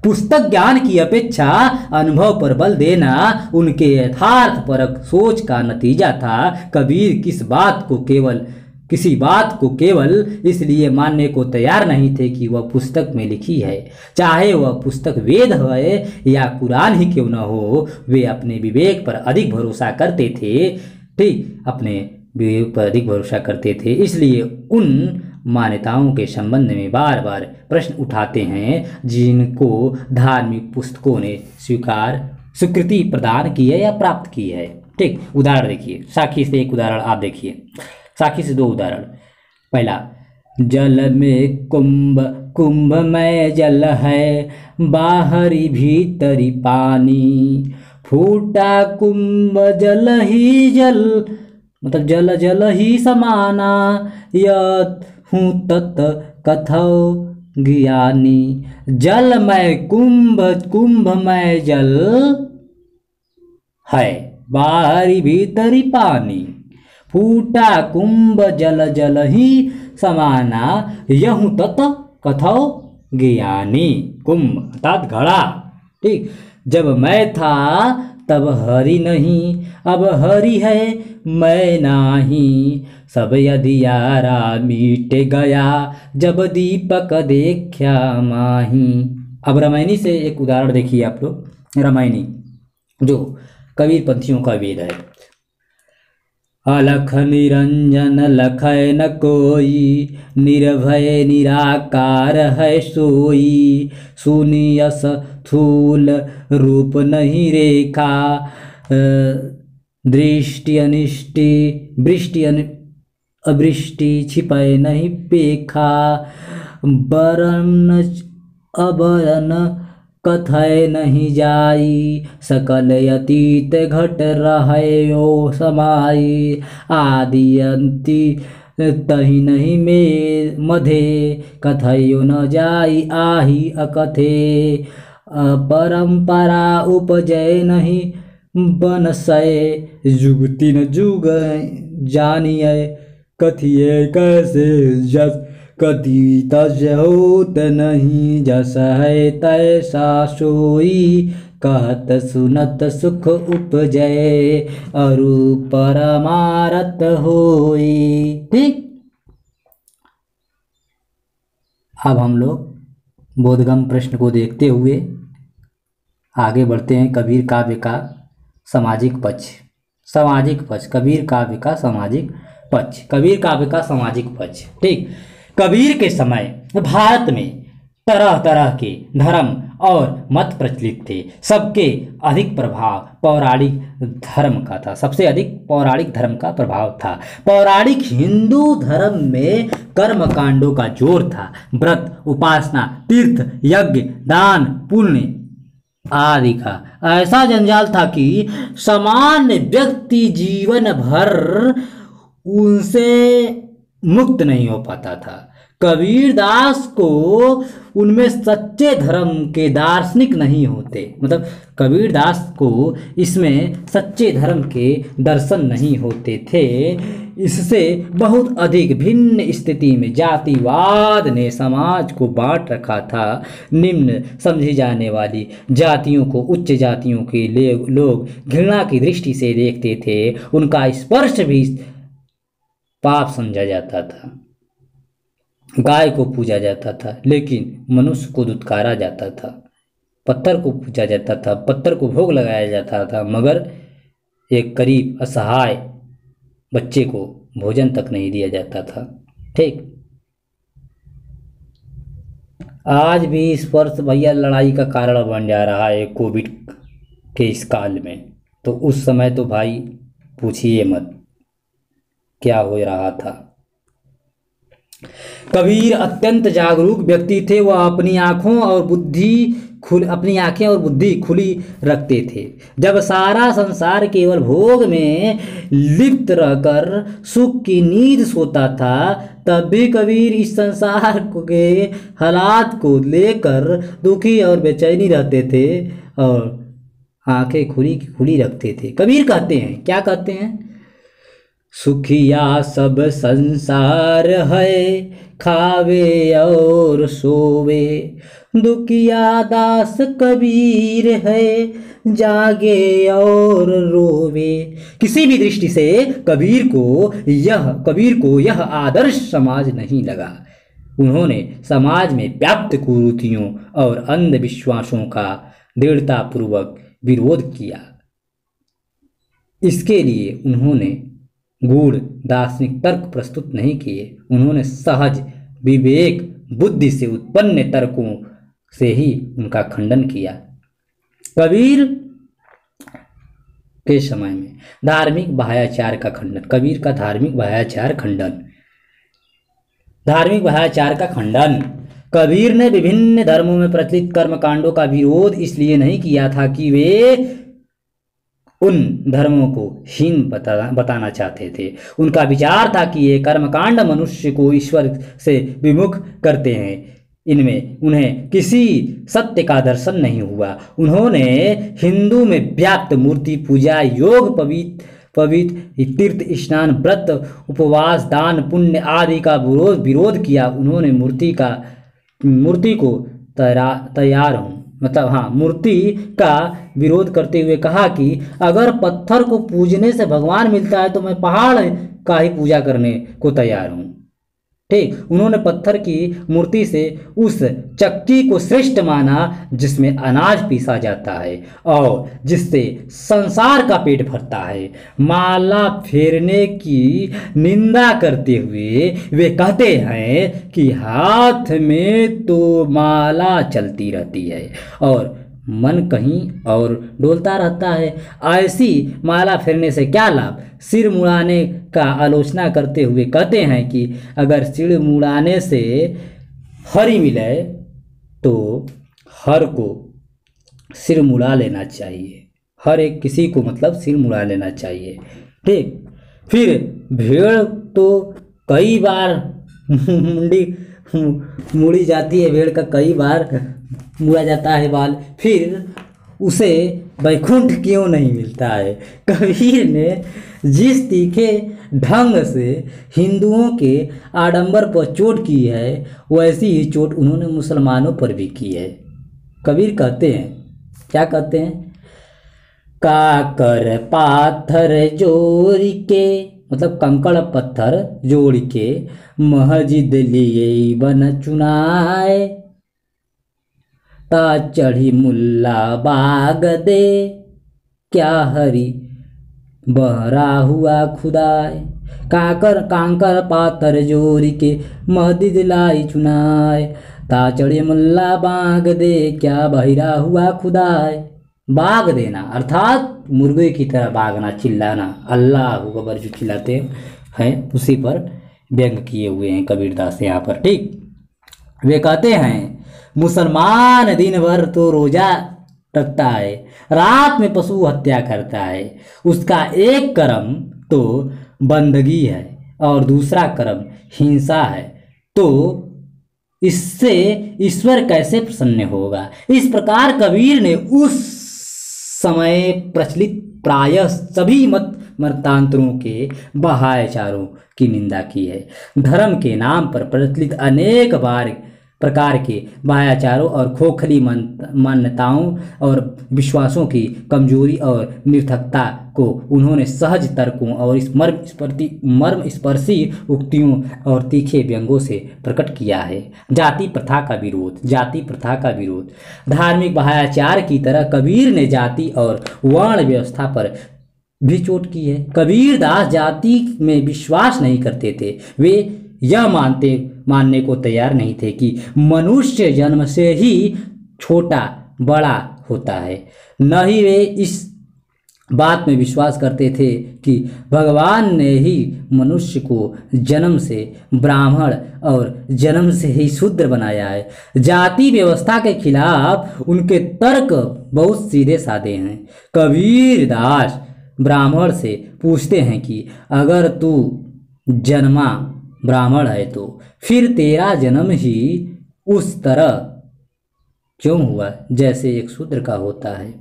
पुस्तक ज्ञान की अपेक्षा अनुभव पर बल देना उनके यथार्थ परक सोच का नतीजा था। कबीर किसी बात को केवल इसलिए मानने को तैयार नहीं थे कि वह पुस्तक में लिखी है, चाहे वह पुस्तक वेद है या कुरान ही क्यों न हो। वे अपने विवेक पर अधिक भरोसा करते थे। ठीक, अपने विवेक पर अधिक भरोसा करते थे, इसलिए उन मान्यताओं के संबंध में बार बार प्रश्न उठाते हैं जिनको धार्मिक पुस्तकों ने स्वीकृति प्रदान की है या प्राप्त की है। ठीक, उदाहरण देखिए, साखी से एक उदाहरण आप देखिए, साखी से 2 उदाहरण। पहला, जल में कुंभ में जल है, बाहरी भीतरी पानी। फूटा कुंभ जल ही जल, मतलब जल जल ही समाना। यत हूँ तत् कथौ ज्ञानी। जल में कुंभ में जल है, बाहरी भीतरी पानी। फूटा कुंभ जल जल ही समाना। यहूं तत् कथौ ज्ञानी। कुंभ अर्थात घड़ा। ठीक, जब मैं था तब हरि नहीं, अब हरि है मैं नाही। सब अंधियारा मिट गया, जब दीपक देखा माही। अब रामायणी से एक उदाहरण देखिए आप लोग। रामायणी जो कबीर पंथियों का वेद है। अलख निरंजन लखै न कोई, निर्भय निराकार है सोई। सुनियस थूल रूप नहीं रेखा, दृष्टि अवृष्टि छिपै नहीं पेखा। बरन अबरन कथय नहीं जाई, सकल अतीत घट रहयो समाई। आदि अंति तही नहीं में मधे, कथयो न जाई आही अकथे। परंपरा उपजय नहीं बनसय, जुगति न जुग जानिय। कथिय कैसे जस कथी तज होत नहीं, जस है तैसा सोई। कहत सुनत सुख उपजय, अरु परमारत होई। ठीक, अब हम लोग बोधगम प्रश्न को देखते हुए आगे बढ़ते हैं। कबीर काव्य का सामाजिक पक्ष। सामाजिक पक्ष, कबीर काव्य का सामाजिक पक्ष। कबीर काव्य का सामाजिक पक्ष। ठीक, कबीर के समय भारत में तरह तरह के धर्म और मत प्रचलित थे। सबके अधिक प्रभाव पौराणिक धर्म का था। सबसे अधिक पौराणिक धर्म का प्रभाव था। पौराणिक हिंदू धर्म में कर्म कांडों का जोर था। व्रत, उपासना, तीर्थ, यज्ञ, दान, पुण्य आदि का ऐसा जंजाल था कि सामान्य व्यक्ति जीवन भर उनसे मुक्त नहीं हो पाता था। कबीरदास को उनमें सच्चे धर्म के दार्शनिक नहीं होते, मतलब कबीरदास को इसमें सच्चे धर्म के दर्शन नहीं होते थे। इससे बहुत अधिक भिन्न स्थिति में जातिवाद ने समाज को बांट रखा था। निम्न समझी जाने वाली जातियों को उच्च जातियों के लोग घृणा की दृष्टि से देखते थे। उनका स्पर्श भी पाप समझा जाता था। गाय को पूजा जाता था, लेकिन मनुष्य को दुत्कारा जाता था। पत्थर को पूजा जाता था, पत्थर को भोग लगाया जाता था, मगर एक गरीब असहाय बच्चे को भोजन तक नहीं दिया जाता था। ठीक, आज भी स्पर्श भैया लड़ाई का कारण बन जा रहा है कोविड के इस काल में। तो उस समय तो भाई पूछिए मत क्या हो रहा था। कबीर अत्यंत जागरूक व्यक्ति थे। वह अपनी आंखें और बुद्धि खुली रखते थे। जब सारा संसार केवल भोग में लिप्त रहकर सुख की नींद सोता था, तब भी कबीर इस संसार के हालात को लेकर दुखी और बेचैनी रहते थे और आंखें खुली रखते थे। कबीर कहते हैं, क्या कहते हैं? सुखिया सब संसार है, खावे और सोवे, दुखिया दास कबीर है, जागे और रोवे। किसी भी दृष्टि से कबीर को यह आदर्श समाज नहीं लगा। उन्होंने समाज में व्याप्त कुरीतियों और अंधविश्वासों का दृढ़तापूर्वक विरोध किया। इसके लिए उन्होंने गूढ़ दार्शनिक तर्क प्रस्तुत नहीं किए। उन्होंने सहज विवेक बुद्धि से उत्पन्न तर्कों से ही उनका खंडन किया। कबीर के समय में धार्मिक बाह्याचार का खंडन। कबीर का धार्मिक बाह्याचार का खंडन। कबीर ने विभिन्न धर्मों में प्रचलित कर्मकांडों का विरोध इसलिए नहीं किया था कि वे उन धर्मों को हीन बताना चाहते थे। उनका विचार था कि ये कर्मकांड मनुष्य को ईश्वर से विमुख करते हैं। इनमें उन्हें किसी सत्य का दर्शन नहीं हुआ। उन्होंने हिंदू में व्याप्त मूर्ति पूजा, योग, पवित्र तीर्थ स्नान, व्रत, उपवास, दान, पुण्य आदि का विरोध किया। उन्होंने मूर्ति का विरोध करते हुए कहा कि अगर पत्थर को पूजने से भगवान मिलता है तो मैं पहाड़ का ही पूजा करने को तैयार हूँ। ठीक, उन्होंने पत्थर की मूर्ति से उस चक्की को श्रेष्ठ माना जिसमें अनाज पीसा जाता है और जिससे संसार का पेट भरता है। माला फेरने की निंदा करते हुए वे कहते हैं कि हाथ में तो माला चलती रहती है और मन कहीं और डोलता रहता है। ऐसी माला फेरने से क्या लाभ? सिर मुड़ाने का आलोचना करते हुए कहते हैं कि अगर सिर मुड़ाने से हरि मिले तो हर को सिर मुड़ा लेना चाहिए। हर एक किसी को मतलब सिर मुड़ा लेना चाहिए। ठीक, फिर भेड़ तो कई बार मुड़ी जाती है। भेड़ का कई बार मुड़ा जाता है बाल, फिर उसे वैकुंठ क्यों नहीं मिलता है? कबीर ने जिस तीखे ढंग से हिंदुओं के आडंबर पर चोट की है, वैसी ही चोट उन्होंने मुसलमानों पर भी की है। कबीर कहते हैं, क्या कहते हैं? काकर पाथर जोड़ के, मतलब कंकड़ पत्थर जोड़ के महजिद लिए बन चुनाए, ता चढ़ी मुल्ला बाग दे, क्या हरी बहरा हुआ खुदाए। कांकर पाथर जोड़ के महजिद लाई चुनाए, ता चढ़ी मुल्ला बाग दे, क्या बहिरा हुआ खुदाए। बाग देना अर्थात मुर्गे की तरह भागना, चिल्लाना, अल्लाह अकबर जो चिल्लाते हैं उसी पर व्यंग किए हुए हैं कबीरदास यहाँ पर। ठीक, वे कहते हैं मुसलमान दिन भर तो रोजा रखता है, रात में पशु हत्या करता है। उसका एक कर्म तो बंदगी है और दूसरा कर्म हिंसा है, तो इससे ईश्वर कैसे प्रसन्न होगा? इस प्रकार कबीर ने उस समय प्रचलित प्रायः सभी मतांतरों के बाह्याचारों की निंदा की है। धर्म के नाम पर प्रचलित अनेक बार प्रकार के बाह्याचारों और खोखली मान्यताओं और विश्वासों की कमजोरी और निरर्थकता को उन्होंने सहज तर्कों और इस मर्मस्पर्शी उक्तियों और तीखे व्यंग्यों से प्रकट किया है। जाति प्रथा का विरोध। जाति प्रथा का विरोध धार्मिक बाह्याचार की तरह कबीर ने जाति और वर्ण व्यवस्था पर भी चोट की है। कबीरदास जाति में विश्वास नहीं करते थे। वे यह मानने को तैयार नहीं थे कि मनुष्य जन्म से ही छोटा बड़ा होता है। न ही वे इस बात में विश्वास करते थे कि भगवान ने ही मनुष्य को जन्म से ब्राह्मण और जन्म से ही शूद्र बनाया है। जाति व्यवस्था के खिलाफ उनके तर्क बहुत सीधे साधे हैं। कबीरदास ब्राह्मण से पूछते हैं कि अगर तू जन्मा ब्राह्मण है तो फिर तेरा जन्म ही उस तरह क्यों हुआ जैसे एक शूद्र का होता है।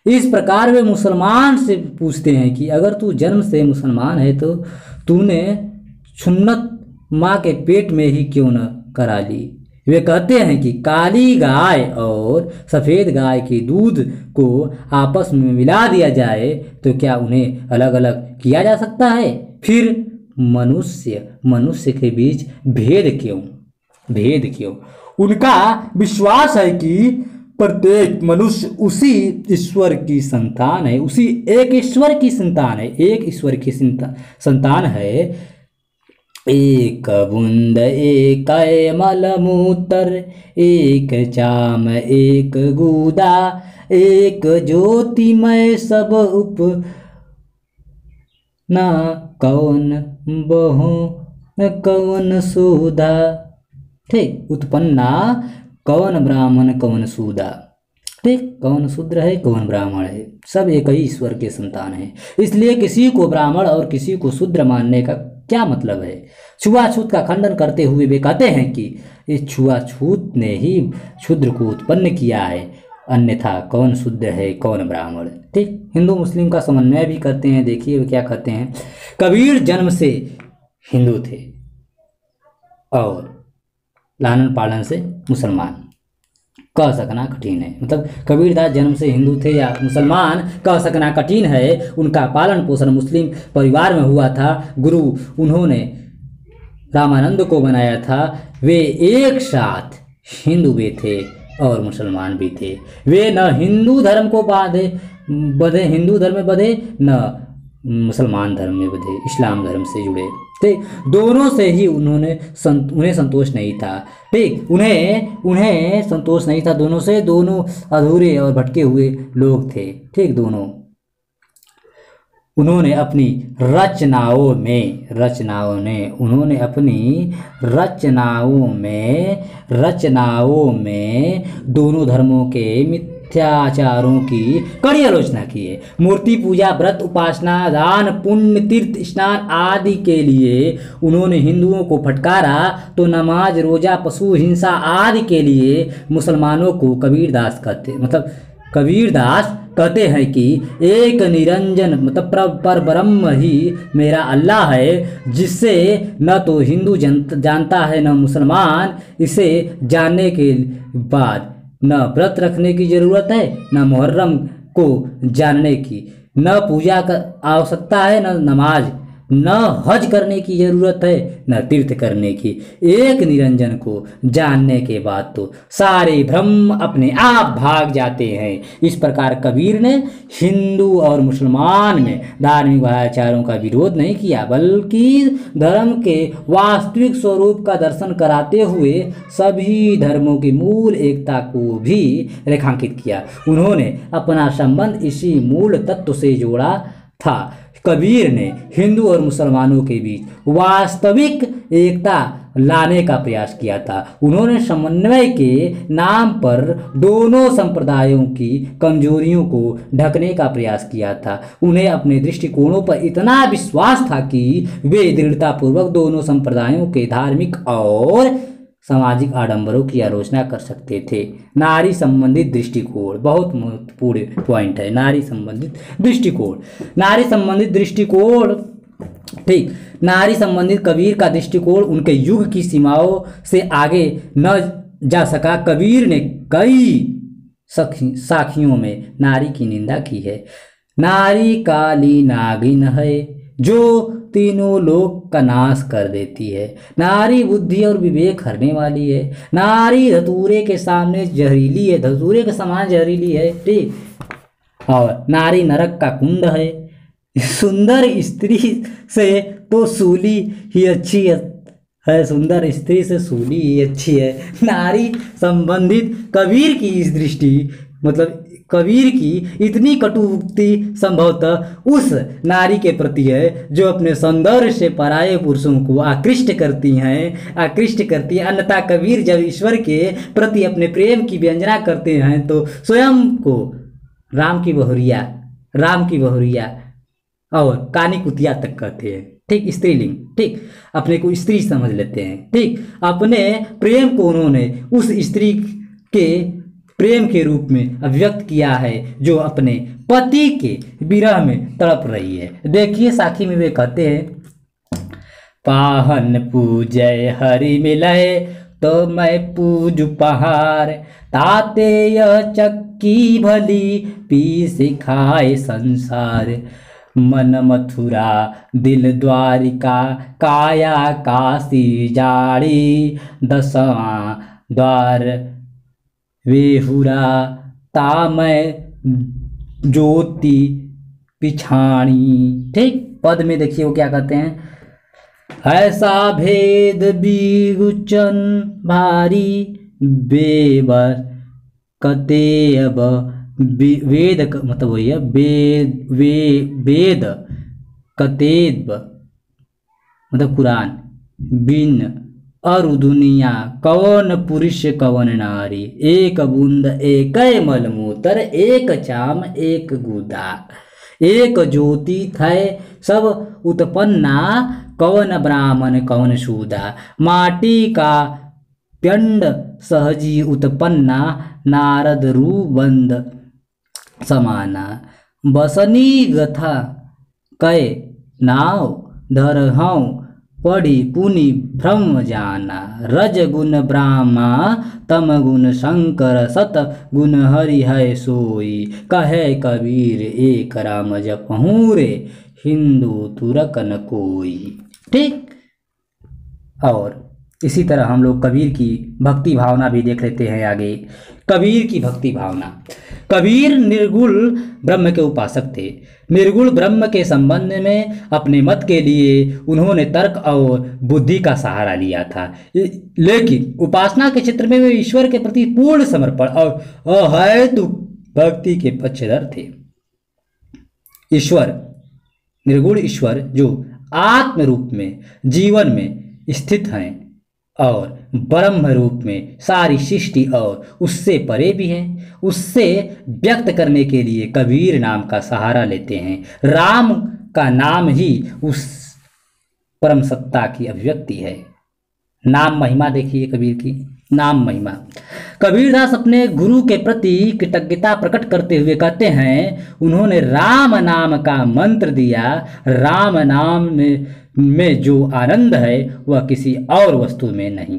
इस प्रकार वे मुसलमान से पूछते हैं कि अगर तू जन्म से मुसलमान है तो तूने सुन्नत माँ के पेट में ही क्यों न करा ली। वे कहते हैं कि काली गाय और सफ़ेद गाय के दूध को आपस में मिला दिया जाए तो क्या उन्हें अलग अलग किया जा सकता है। फिर मनुष्य के बीच भेद क्यों। उनका विश्वास है कि प्रत्येक मनुष्य उसी ईश्वर की संतान है, उसी एक ईश्वर की संतान है, एक ईश्वर की संतान है। एक बूंद एक मलमूत्र, एक चाम एक गूदा, एक ज्योतिमय सब उप ना कौन बहु न कौन सुधा। ठीक, उत्पन्ना कौन ब्राह्मण कौन सूदा। ठीक, कौन शूद्र है कौन ब्राह्मण है, सब एक ही ईश्वर के संतान है। इसलिए किसी को ब्राह्मण और किसी को शूद्र मानने का क्या मतलब है। छुआछूत का खंडन करते हुए वे कहते हैं कि इस छुआछूत ने ही शूद्र को उत्पन्न किया है, अन्यथा कौन शूद्र है कौन ब्राह्मण। ठीक, हिंदू मुस्लिम का समन्वय भी करते हैं। देखिए वे क्या कहते हैं। कबीर जन्म से हिंदू थे और लालन पालन से मुसलमान। कह सकना कठिन है, मतलब कबीरदास जन्म से हिंदू थे या मुसलमान कह सकना कठिन है। उनका पालन पोषण मुस्लिम परिवार में हुआ था। गुरु उन्होंने रामानंद को बनाया था। वे एक साथ हिंदू भी थे और मुसलमान भी थे। वे न हिंदू धर्म को बधे हिंदू धर्म में बधे, न मुसलमान धर्म में बधे, इस्लाम धर्म से जुड़े। ठीक, दोनों से ही उन्हें संतोष नहीं था। ठीक, उन्हें संतोष नहीं था दोनों से। दोनों अधूरे और भटके हुए लोग थे। ठीक, दोनों उन्होंने अपनी रचनाओं में दोनों धर्मों के मिथ्याचारों की कड़ी आलोचना की है। मूर्ति पूजा, व्रत, उपासना, दान, पुण्य, तीर्थ स्नान आदि के लिए उन्होंने हिंदुओं को फटकारा तो नमाज, रोजा, पशु हिंसा आदि के लिए मुसलमानों को कबीरदास कहते हैं कि एक निरंजन मतलब पर ब्रह्म ही मेरा अल्लाह है, जिससे न तो हिंदू जानता है न मुसलमान। इसे जानने के बाद न व्रत रखने की जरूरत है, न मुहर्रम को जानने की, न पूजा का आवश्यकता है, न नमाज, न हज करने की जरूरत है, न तीर्थ करने की। एक निरंजन को जानने के बाद तो सारे भ्रम अपने आप भाग जाते हैं। इस प्रकार कबीर ने हिंदू और मुसलमान में धार्मिक भाईचारों का विरोध नहीं किया, बल्कि धर्म के वास्तविक स्वरूप का दर्शन कराते हुए सभी धर्मों की मूल एकता को भी रेखांकित किया। उन्होंने अपना संबंध इसी मूल तत्व से जोड़ा था। कबीर ने हिंदू और मुसलमानों के बीच वास्तविक एकता लाने का प्रयास किया था। उन्होंने समन्वय के नाम पर दोनों संप्रदायों की कमजोरियों को ढकने का प्रयास किया था। उन्हें अपने दृष्टिकोणों पर इतना विश्वास था कि वे दृढ़तापूर्वक दोनों संप्रदायों के धार्मिक और सामाजिक आडंबरों की आलोचना कर सकते थे। नारी संबंधित दृष्टिकोण बहुत महत्वपूर्ण पॉइंट है। नारी संबंधित दृष्टिकोण ठीक, नारी संबंधित कबीर का दृष्टिकोण उनके युग की सीमाओं से आगे न जा सका। कबीर ने कई साखियों में नारी की निंदा की है। नारी काली नागिन है जो तीनों लोक का नाश कर देती है। नारी बुद्धि और विवेक हरने वाली है। नारी धतूरे के सामने जहरीली है, धतूरे के समान जहरीली है, ठीक। और नारी नरक का कुंड है। सुंदर स्त्री से तो सूली ही अच्छी है, सुंदर स्त्री से सूली ही अच्छी है। नारी संबंधित कबीर की इस दृष्टि, मतलब कबीर की इतनी कटुक्ति संभवतः उस नारी के प्रति है जो अपने सौंदर्य से पराये पुरुषों को आकृष्ट करती हैं, अन्यथा कबीर जब ईश्वर के प्रति अपने प्रेम की व्यंजना करते हैं तो स्वयं को राम की बहुरिया और कानी कुतिया तक कहते हैं, ठीक, स्त्रीलिंग, ठीक, अपने को स्त्री समझ लेते हैं, ठीक। अपने प्रेम को उन्होंने उस स्त्री के प्रेम के रूप में अभिव्यक्त किया है जो अपने पति के विरह में तड़प रही है। देखिए साखी में वे कहते हैं, पाहन पूजय हरि मिलय तो मैं पूज पहाड़, ताते यह चक्की भली पी सिखाए संसार। मन मथुरा दिल द्वारिका काया काशी जाड़ी, दसवां द्वार वेहुरा तामय ज्योति पिछाणी, ठीक। पद में देखिए वो क्या कहते हैं, ऐसा भेद बिगुचन भारी बेबर कतेब, वेद मतलब वही है, वेद कतेब मतलब कुरान, बिन अरु दुनिया कवन पुरुष कवन नारी, एक बूंद एक मलमूत्र एक चाम एक गुदा, एक ज्योति थे सब उत्पन्ना कवन ब्राह्मण कवन शूदा, माटी का पिंड सहजी उत्पन्ना नारद रूबंद समाना, बसनी गथा कै नाव धरहूँ पढ़ी पुनि भ्रम जाना, रज गुण ब्राह्मा तम गुण शंकर सत गुण हरि है सोई, कहे कबीर एक राम जपहूँ रे हिंदू तुरक न कोई, ठीक। और इसी तरह हम लोग कबीर की भक्ति भावना भी देख लेते हैं आगे। कबीर की भक्ति भावना। कबीर निर्गुण ब्रह्म के उपासक थे। निर्गुण ब्रह्म के संबंध में अपने मत के लिए उन्होंने तर्क और बुद्धि का सहारा लिया था, लेकिन उपासना के क्षेत्र में वे ईश्वर के प्रति पूर्ण समर्पण और अहेतु भक्ति के पक्षधर थे। ईश्वर, निर्गुण ईश्वर जो आत्म रूप में जीवन में स्थित हैं और ब्रह्म रूप में सारी सृष्टि और उससे परे भी हैं, उससे व्यक्त करने के लिए कबीर नाम का सहारा लेते हैं। राम का नाम ही उस परम सत्ता की अभिव्यक्ति है। नाम महिमा देखिए कबीर की, नाम महिमा। कबीरदास अपने गुरु के प्रति कृतज्ञता प्रकट करते हुए कहते हैं, उन्होंने राम नाम का मंत्र दिया। राम नाम में जो आनंद है वह किसी और वस्तु में नहीं,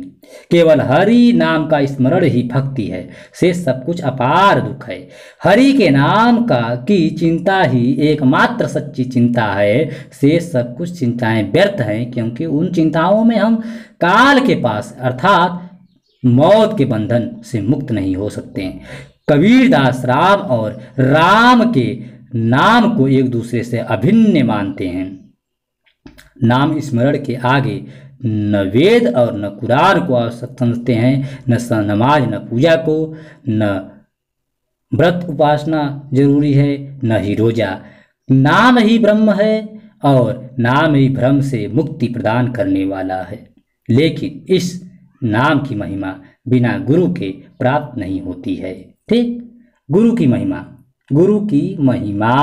केवल हरि नाम का स्मरण ही भक्ति है, से सब कुछ अपार दुख है। हरि के नाम का की चिंता ही एकमात्र सच्ची चिंता है, से सब कुछ चिंताएं व्यर्थ हैं, क्योंकि उन चिंताओं में हम काल के पास अर्थात मौत के बंधन से मुक्त नहीं हो सकते हैं। कबीरदास राम और राम के नाम को एक दूसरे से अभिन्न मानते हैं। नाम स्मरण के आगे न वेद और न कुरान को आवश्यक समझते हैं, न नमाज न पूजा को, न व्रत उपासना जरूरी है, न ही रोजा। नाम ही ब्रह्म है और नाम ही भ्रम से मुक्ति प्रदान करने वाला है। लेकिन इस नाम की महिमा बिना गुरु के प्राप्त नहीं होती है, ठीक। गुरु की महिमा, गुरु की महिमा,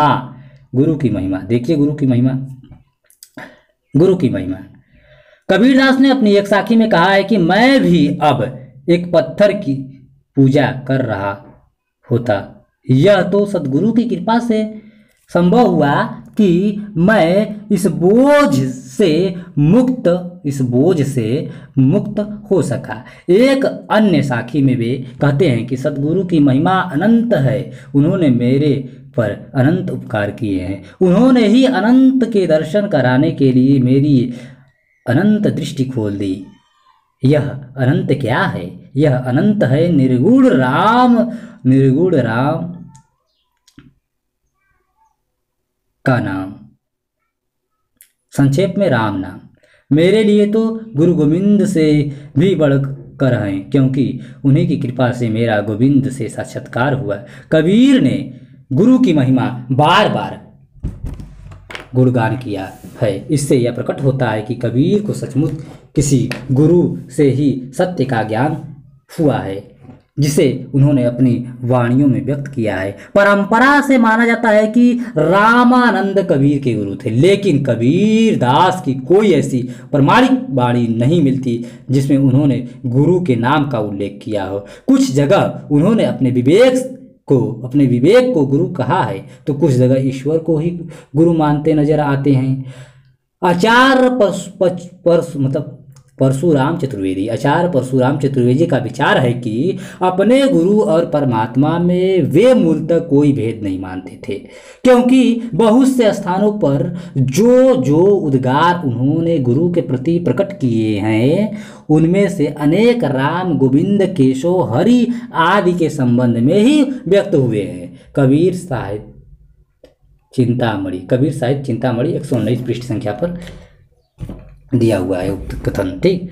गुरु की महिमा देखिए, गुरु की महिमा, गुरु की महिमा। कबीरदास ने अपनी एक साखी में कहा है कि मैं भी अब एक पत्थर की पूजा कर रहा होता, यह तो सदगुरु की कृपा से संभव हुआ, कि मैं इस बोझ से मुक्त हो सका। एक अन्य साखी में वे कहते हैं कि सद्गुरु की महिमा अनंत है, उन्होंने मेरे पर अनंत उपकार किए हैं, उन्होंने ही अनंत के दर्शन कराने के लिए मेरी अनंत दृष्टि खोल दी। यह अनंत क्या है? यह अनंत है निर्गुण राम का नाम, संक्षेप में राम नाम। मेरे लिए तो गुरु गोविंद से भी बढ़कर हैं, क्योंकि उन्हीं की कृपा से मेरा गोविंद से साक्षात्कार हुआ। कबीर ने गुरु की महिमा बार बार गुणगान किया है। इससे यह प्रकट होता है कि कबीर को सचमुच किसी गुरु से ही सत्य का ज्ञान हुआ है, जिसे उन्होंने अपनी वाणियों में व्यक्त किया है। परंपरा से माना जाता है कि रामानंद कबीर के गुरु थे, लेकिन कबीर दास की कोई ऐसी प्रमाणिक वाणी नहीं मिलती जिसमें उन्होंने गुरु के नाम का उल्लेख किया हो। कुछ जगह उन्होंने अपने विवेक को गुरु कहा है, तो कुछ जगह ईश्वर को ही गुरु मानते नजर आते हैं। आचार्य परशुराम चतुर्वेदी का विचार है कि अपने गुरु और परमात्मा में वे मूलतः कोई भेद नहीं मानते थे, क्योंकि बहुत से स्थानों पर जो उद्गार उन्होंने गुरु के प्रति प्रकट किए हैं, उनमें से अनेक राम, गोविंद, केशव, हरि आदि के संबंध में ही व्यक्त हुए हैं। कबीर साहित्य चिंतामणि 119 पृष्ठ संख्या पर दिया हुआ है उक्त कथन। ठीक,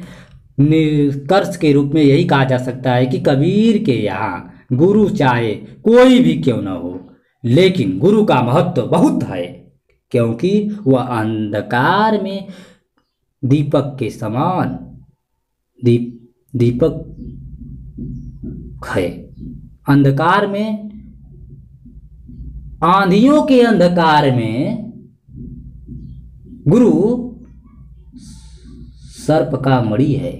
निष्कर्ष के रूप में यही कहा जा सकता है कि कबीर के यहाँ गुरु चाहे कोई भी क्यों न हो, लेकिन गुरु का महत्व बहुत है, क्योंकि वह अंधकार में दीपक के समान दीपक है। अंधकार में, आंधियों के अंधकार में गुरु सर्प का मणि है,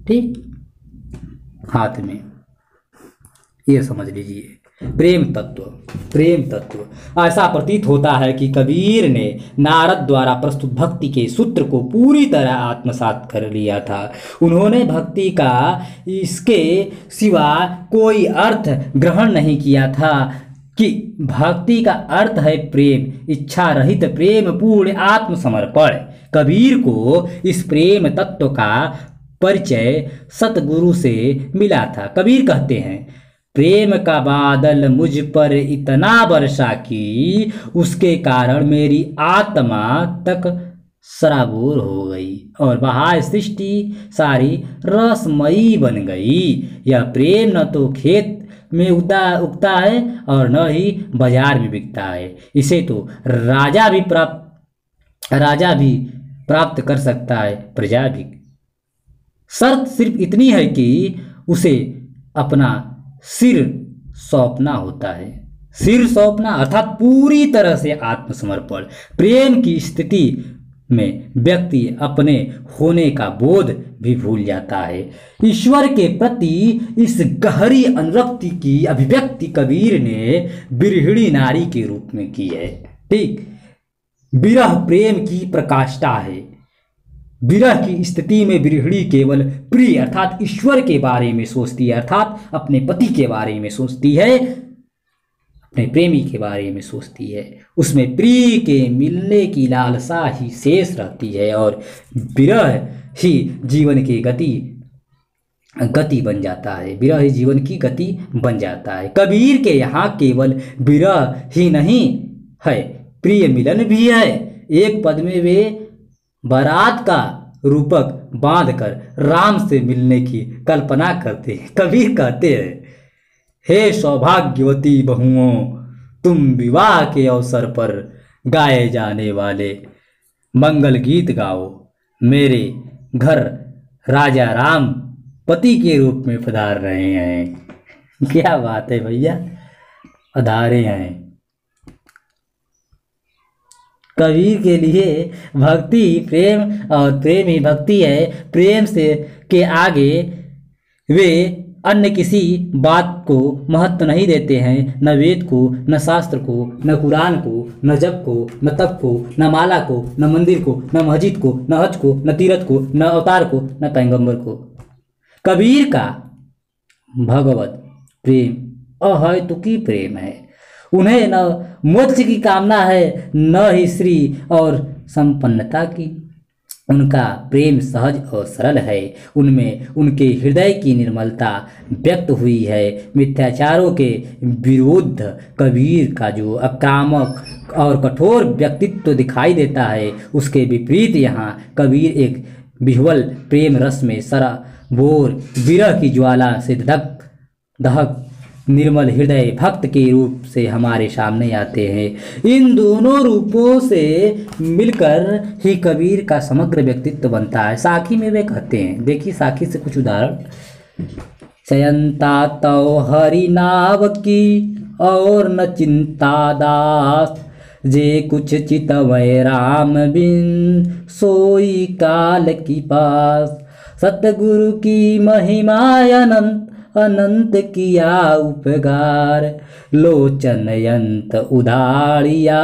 ठीक, हाथ में। ये समझ लीजिए प्रेम तत्व। ऐसा प्रतीत होता है कि कबीर ने नारद द्वारा प्रस्तुत भक्ति के सूत्र को पूरी तरह आत्मसात कर लिया था। उन्होंने भक्ति का इसके सिवा कोई अर्थ ग्रहण नहीं किया था कि भक्ति का अर्थ है प्रेम, इच्छा रहित प्रेम, पूर्ण आत्मसमर्पण। कबीर को इस प्रेम तत्व का परिचय सतगुरु से मिला था। कबीर कहते हैं, प्रेम का बादल मुझ पर इतना बरसा कि उसके कारण मेरी आत्मा तक सराबोर हो गई और बाहर सृष्टि सारी रसमयी बन गई। यह प्रेम न तो खेत में उगता है और न ही बाजार में बिकता है। इसे तो राजा भी प्राप्त कर सकता है, प्रजा भी। शर्त सिर्फ इतनी है कि उसे अपना सिर सौंपना होता है। सिर सौंपना अर्थात पूरी तरह से आत्मसमर्पण। प्रेम की स्थिति में व्यक्ति अपने होने का बोध भी भूल जाता है। ईश्वर के प्रति इस गहरी अनुरक्ति की अभिव्यक्ति कबीर ने बिरहिणी नारी के रूप में की है। ठीक, विरह प्रेम की प्रकाष्ठा है। विरह की स्थिति में बिरहिणी केवल प्रिय अर्थात ईश्वर के बारे में सोचती है, अर्थात अपने पति के बारे में सोचती है, अपने प्रेमी के बारे में सोचती है। उसमें प्रिय के मिलने की लालसा ही शेष रहती है और विरह ही जीवन की गति बन जाता है। विरह ही जीवन की गति बन जाता है। कबीर के यहाँ केवल विरह ही नहीं है, प्रिय मिलन भी है। एक पद में वे बारात का रूपक बांधकर राम से मिलने की कल्पना करते हैं। कबीर कहते हैं, हे सौभाग्यवती बहुओं, तुम विवाह के अवसर पर गाए जाने वाले मंगल गीत गाओ। मेरे घर राजा राम पति के रूप में पधार रहे हैं। क्या बात है भैया, पधारे हैं। कबीर के लिए भक्ति प्रेम और प्रेम ही भक्ति है। प्रेम से के आगे वे अन्य किसी बात को महत्व नहीं देते हैं, न वेद को, न शास्त्र को, न कुरान को, न जप को, न तप को, न माला को, न मंदिर को, न मस्जिद को, न हज को, न तीरथ को, न अवतार को, न पैगंबर को। कबीर का भगवत प्रेम अहैतुकी प्रेम है। उन्हें न मोक्ष की कामना है, न ही श्री और संपन्नता की। उनका प्रेम सहज और सरल है। उनमें उनके हृदय की निर्मलता व्यक्त हुई है। मिथ्याचारों के विरुद्ध कबीर का जो आक्रामक और कठोर व्यक्तित्व दिखाई देता है, उसके विपरीत यहाँ कबीर एक विह्वल प्रेम रस में सराबोर विरह की ज्वाला से दहक निर्मल हृदय भक्त के रूप से हमारे सामने आते हैं। इन दोनों रूपों से मिलकर ही कबीर का समग्र व्यक्तित्व बनता है। साखी में वे कहते हैं, देखिए साखी से कुछ उदाहरण। चयंता तो हरि नाव की और न चिंता दास, जे कुछ चितवै राम बिन सोई काल की पास। सतगुरु की महिमा अनंत अनंत किया उपकार, लोचन यंत उधारिया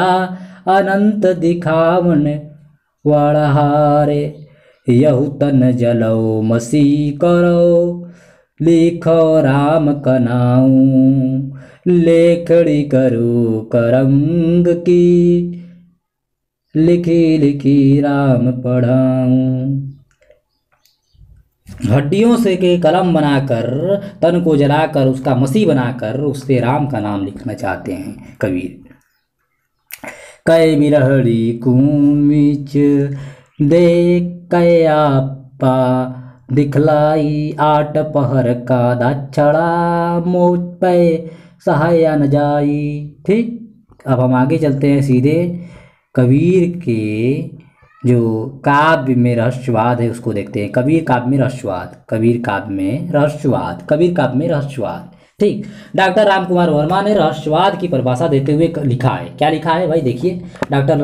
अनंत दिखावन वड़हारे। यहु तन जलो मसी करो, लिखो राम कनाऊ, लेखड़ी करो करंग की, लिखी लिखी राम पढ़ाऊं। हड्डियों से के कलम बनाकर, तन को जलाकर उसका मसी बनाकर उससे राम का नाम लिखना चाहते हैं कबीर। कै बिरहड़ी कुमिच देख कयापा, दिखलाई आट पहर का दाछड़ा, मोच पे सहाया न जाई। ठीक, अब हम आगे चलते हैं सीधे। कबीर के जो काव्य में रहस्यवाद है उसको देखते हैं। कबीर काव्य में रहस्यवाद, कबीर काव्य में रहस्यवाद, कबीर काव्य में रहस्यवाद। ठीक, डॉक्टर राम कुमार वर्मा ने रहस्यवाद की परिभाषा देते हुए लिखा है। क्या लिखा है भाई, देखिए। डॉक्टर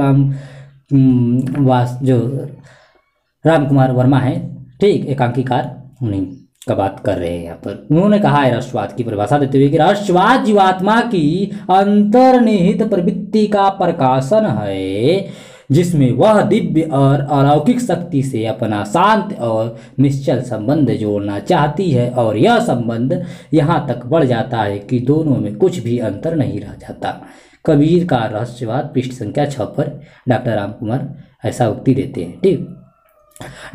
राम कुमार वर्मा है, ठीक, एकांकीकार, उन्हीं का बात कर रहे हैं यहाँ पर। उन्होंने कहा है रहस्यवाद की परिभाषा देते हुए कि रहस्यवाद जीवात्मा की अंतर्निहित प्रवृत्ति का प्रकाशन है, जिसमें वह दिव्य और अलौकिक शक्ति से अपना शांत और निश्चल संबंध जोड़ना चाहती है, और यह संबंध यहाँ तक बढ़ जाता है कि दोनों में कुछ भी अंतर नहीं रह जाता। कबीर का रहस्यवाद पृष्ठ संख्या 6 पर डॉक्टर राम कुमार ऐसा उक्ति देते हैं। ठीक,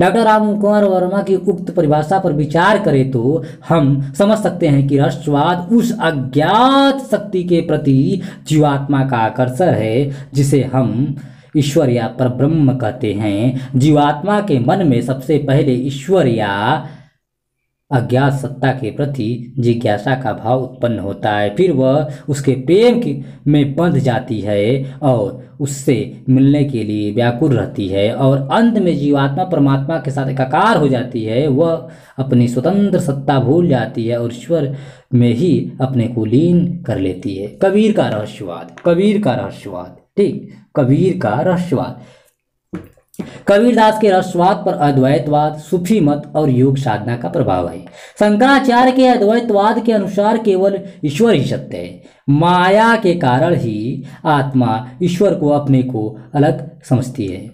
डॉक्टर राम कुमार वर्मा की उक्त परिभाषा पर विचार करें तो हम समझ सकते हैं कि रहस्यवाद उस अज्ञात शक्ति के प्रति जीवात्मा का आकर्षण है जिसे हम ईश्वर या परब्रह्म कहते हैं। जीवात्मा के मन में सबसे पहले ईश्वर या अज्ञात सत्ता के प्रति जिज्ञासा का भाव उत्पन्न होता है, फिर वह उसके प्रेम में बंध जाती है और उससे मिलने के लिए व्याकुल रहती है, और अंत में जीवात्मा परमात्मा के साथ एकाकार हो जाती है। वह अपनी स्वतंत्र सत्ता भूल जाती है और ईश्वर में ही अपने को लीन कर लेती है। कबीर का रहस्यवाद, कबीर का रहस्यवाद। ठीक, कबीर का रहस्यवाद। कबीरदास के रहस्यवाद पर अद्वैतवाद, सूफी मत और योग साधना का प्रभाव है। शंकराचार्य के अद्वैतवाद के अनुसार केवल ईश्वर ही सत्य है। माया के कारण ही आत्मा ईश्वर को अपने को अलग समझती है।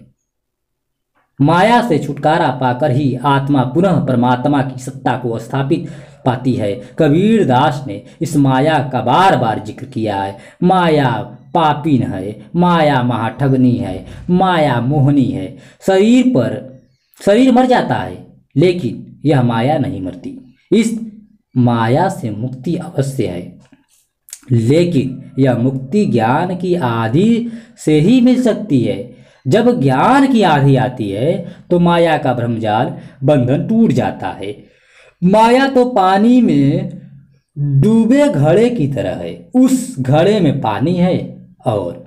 माया से छुटकारा पाकर ही आत्मा पुनः परमात्मा की सत्ता को स्थापित पाती है। कबीरदास ने इस माया का बार बार जिक्र किया है। माया पापीन है, माया महाठगनी है, माया मोहनी है। शरीर मर जाता है, लेकिन यह माया नहीं मरती। इस माया से मुक्ति अवश्य है, लेकिन यह मुक्ति ज्ञान की आधि से ही मिल सकती है। जब ज्ञान की आधी आती है तो माया का भ्रमजाल बंधन टूट जाता है। माया तो पानी में डूबे घड़े की तरह है। उस घड़े में पानी है और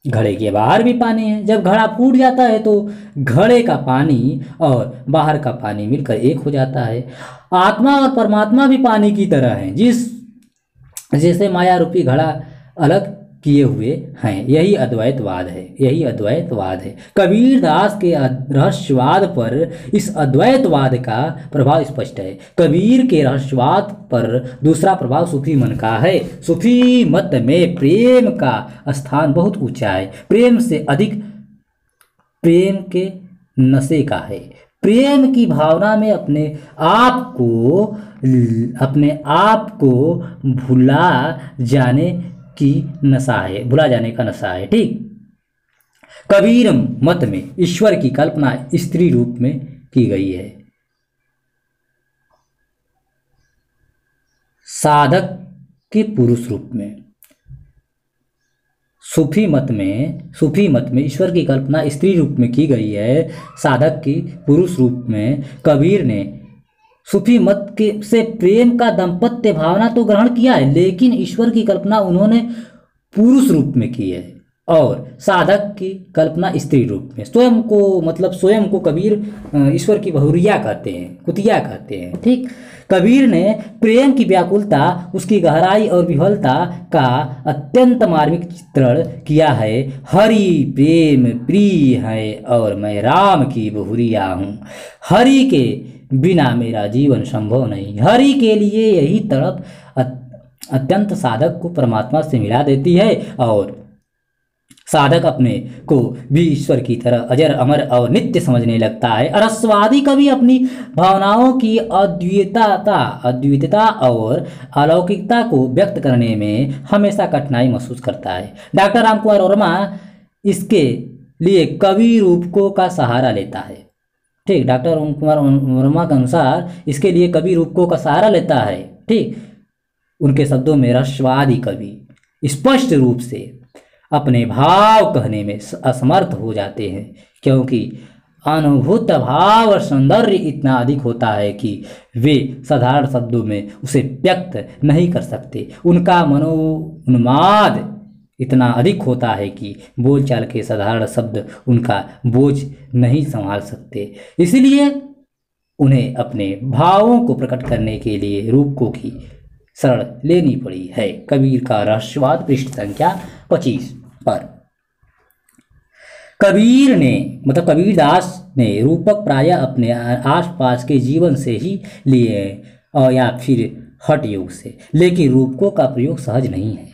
घड़े के बाहर भी पानी है। जब घड़ा फूट जाता है तो घड़े का पानी और बाहर का पानी मिलकर एक हो जाता है। आत्मा और परमात्मा भी पानी की तरह है। जैसे माया रूपी घड़ा अलग किए हुए हैं। यही अद्वैतवाद है, यही अद्वैतवाद है। कबीरदास के रहस्यवाद पर इस अद्वैतवाद का प्रभाव स्पष्ट है। कबीर के रहस्यवाद पर दूसरा प्रभाव सूफी मन का है। सूफी मत में प्रेम का स्थान बहुत ऊंचा है, प्रेम से अधिक प्रेम के नशे का है। प्रेम की भावना में अपने आप को भुला जाने की नशा है, भुला जाने का नशा है। ठीक, कबीर मत में ईश्वर की कल्पना स्त्री रूप में की गई है, साधक के पुरुष रूप में। सूफी मत में ईश्वर की कल्पना स्त्री रूप में की गई है, साधक की पुरुष रूप में। कबीर ने सूफी मत के से प्रेम का दाम्पत्य भावना तो ग्रहण किया है, लेकिन ईश्वर की कल्पना उन्होंने पुरुष रूप में की है और साधक की कल्पना स्त्री रूप में। स्वयं को कबीर ईश्वर की बहुरिया कहते हैं, कुतिया कहते हैं। ठीक, कबीर ने प्रेम की व्याकुलता, उसकी गहराई और विफलता का अत्यंत मार्मिक चित्रण किया है। हरि प्रेम प्रिय है और मैं राम की बहुरिया हूँ। हरि के बिना मेरा जीवन संभव नहीं। हरि के लिए यही तड़प अत्यंत साधक को परमात्मा से मिला देती है और साधक अपने को भी ईश्वर की तरह अजर अमर और नित्य समझने लगता है। रहस्यवादी कवि अपनी भावनाओं की अद्वितीयता और अलौकिकता को व्यक्त करने में हमेशा कठिनाई महसूस करता है। डॉक्टर रामकुमार वर्मा इसके लिए कवि रूपकों का सहारा लेता है। ठीक, डॉक्टर रामकुमार वर्मा के अनुसार इसके लिए कवि रूपकों का सहारा लेता है। ठीक, उनके शब्दों में रहस्यवादी कवि स्पष्ट रूप से अपने भाव कहने में असमर्थ हो जाते हैं, क्योंकि अनुभूत भाव और सौंदर्य इतना अधिक होता है कि वे साधारण शब्दों में उसे व्यक्त नहीं कर सकते। उनका मनोन्माद इतना अधिक होता है कि बोलचाल के साधारण शब्द उनका बोझ नहीं संभाल सकते। इसलिए उन्हें अपने भावों को प्रकट करने के लिए रूपकों की शरण लेनी पड़ी है। कबीर का रहस्यवाद, पृष्ठ संख्या 25 पर। कबीरदास ने रूपक प्रायः अपने आसपास के जीवन से ही लिए और या फिर हठ योग से, लेकिन रूपकों का प्रयोग सहज नहीं है,